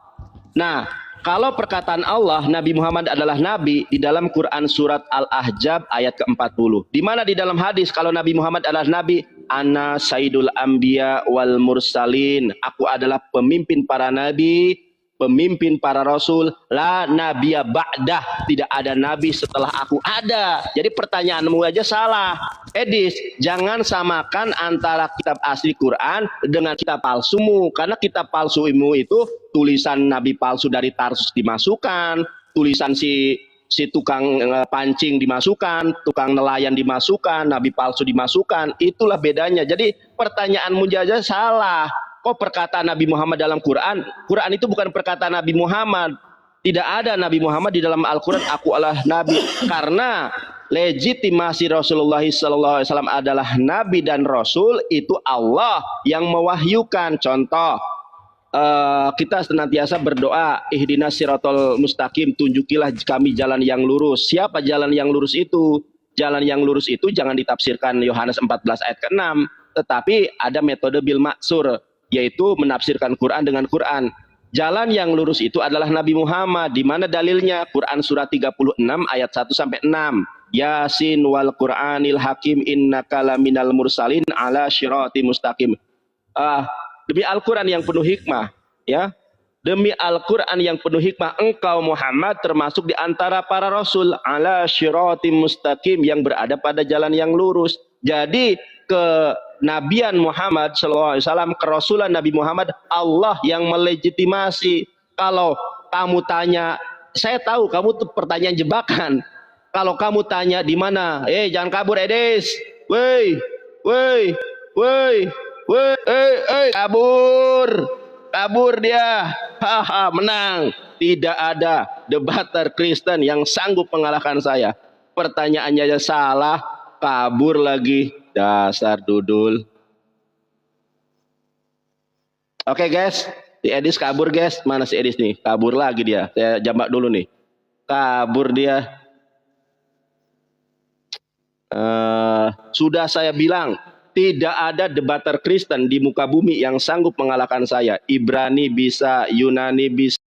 Nah, kalau perkataan Allah, Nabi Muhammad adalah Nabi di dalam Quran surat Al-Ahzab ayat ke-40. Di mana di dalam hadis kalau Nabi Muhammad adalah Nabi? Ana Sayyidul Anbiya wal Mursalin. Aku adalah pemimpin para Nabi, pemimpin para rasul, la nabiyya ba'dah, tidak ada nabi setelah aku ada. Jadi pertanyaanmu aja salah. Edis, jangan samakan antara kitab asli Quran dengan kitab palsumu, karena kitab palsumu itu tulisan nabi palsu dari Tarsus dimasukkan, tulisan si tukang pancing dimasukkan, tukang nelayan dimasukkan, nabi palsu dimasukkan. Itulah bedanya. Jadi pertanyaanmu aja salah. Kok perkataan Nabi Muhammad dalam Quran? Quran itu bukan perkataan Nabi Muhammad. Tidak ada Nabi Muhammad di dalam Al-Quran. Aku adalah Nabi. Karena legitimasi Rasulullah SAW adalah Nabi dan Rasul, itu Allah yang mewahyukan. Contoh, kita senantiasa berdoa, ihdinas siratal mustaqim, tunjukilah kami jalan yang lurus. Siapa jalan yang lurus itu? Jalan yang lurus itu jangan ditafsirkan Yohanes 14 ayat ke-6, tetapi ada metode bil maksur, yaitu menafsirkan Quran dengan Quran. Jalan yang lurus itu adalah Nabi Muhammad. Di mana dalilnya? Quran surat 36 ayat 1 sampai 6. Yasin wal Qur'anil Hakim innaka laminal mursalin ala syirati mustaqim. Demi Al-Quran yang penuh hikmah, ya. Demi Al-Quran yang penuh hikmah, engkau Muhammad termasuk di antara para rasul ala syirati mustaqim, yang berada pada jalan yang lurus. Jadi kenabian Muhammad SAW, kerasulan Nabi Muhammad, Allah yang melegitimasi. Kalau kamu tanya, saya tahu kamu tuh pertanyaan jebakan. Kalau kamu tanya di mana, jangan kabur Edis, kabur dia, menang. Tidak ada debater Kristen yang sanggup mengalahkan saya. Pertanyaannya aja salah, kabur lagi. Dasar dudul. Oke guys, si Edis kabur guys. Mana si Edis nih? Kabur lagi dia. Saya jambak dulu nih. Kabur dia. Sudah saya bilang, tidak ada debater Kristen di muka bumi yang sanggup mengalahkan saya. Ibrani bisa, Yunani bisa.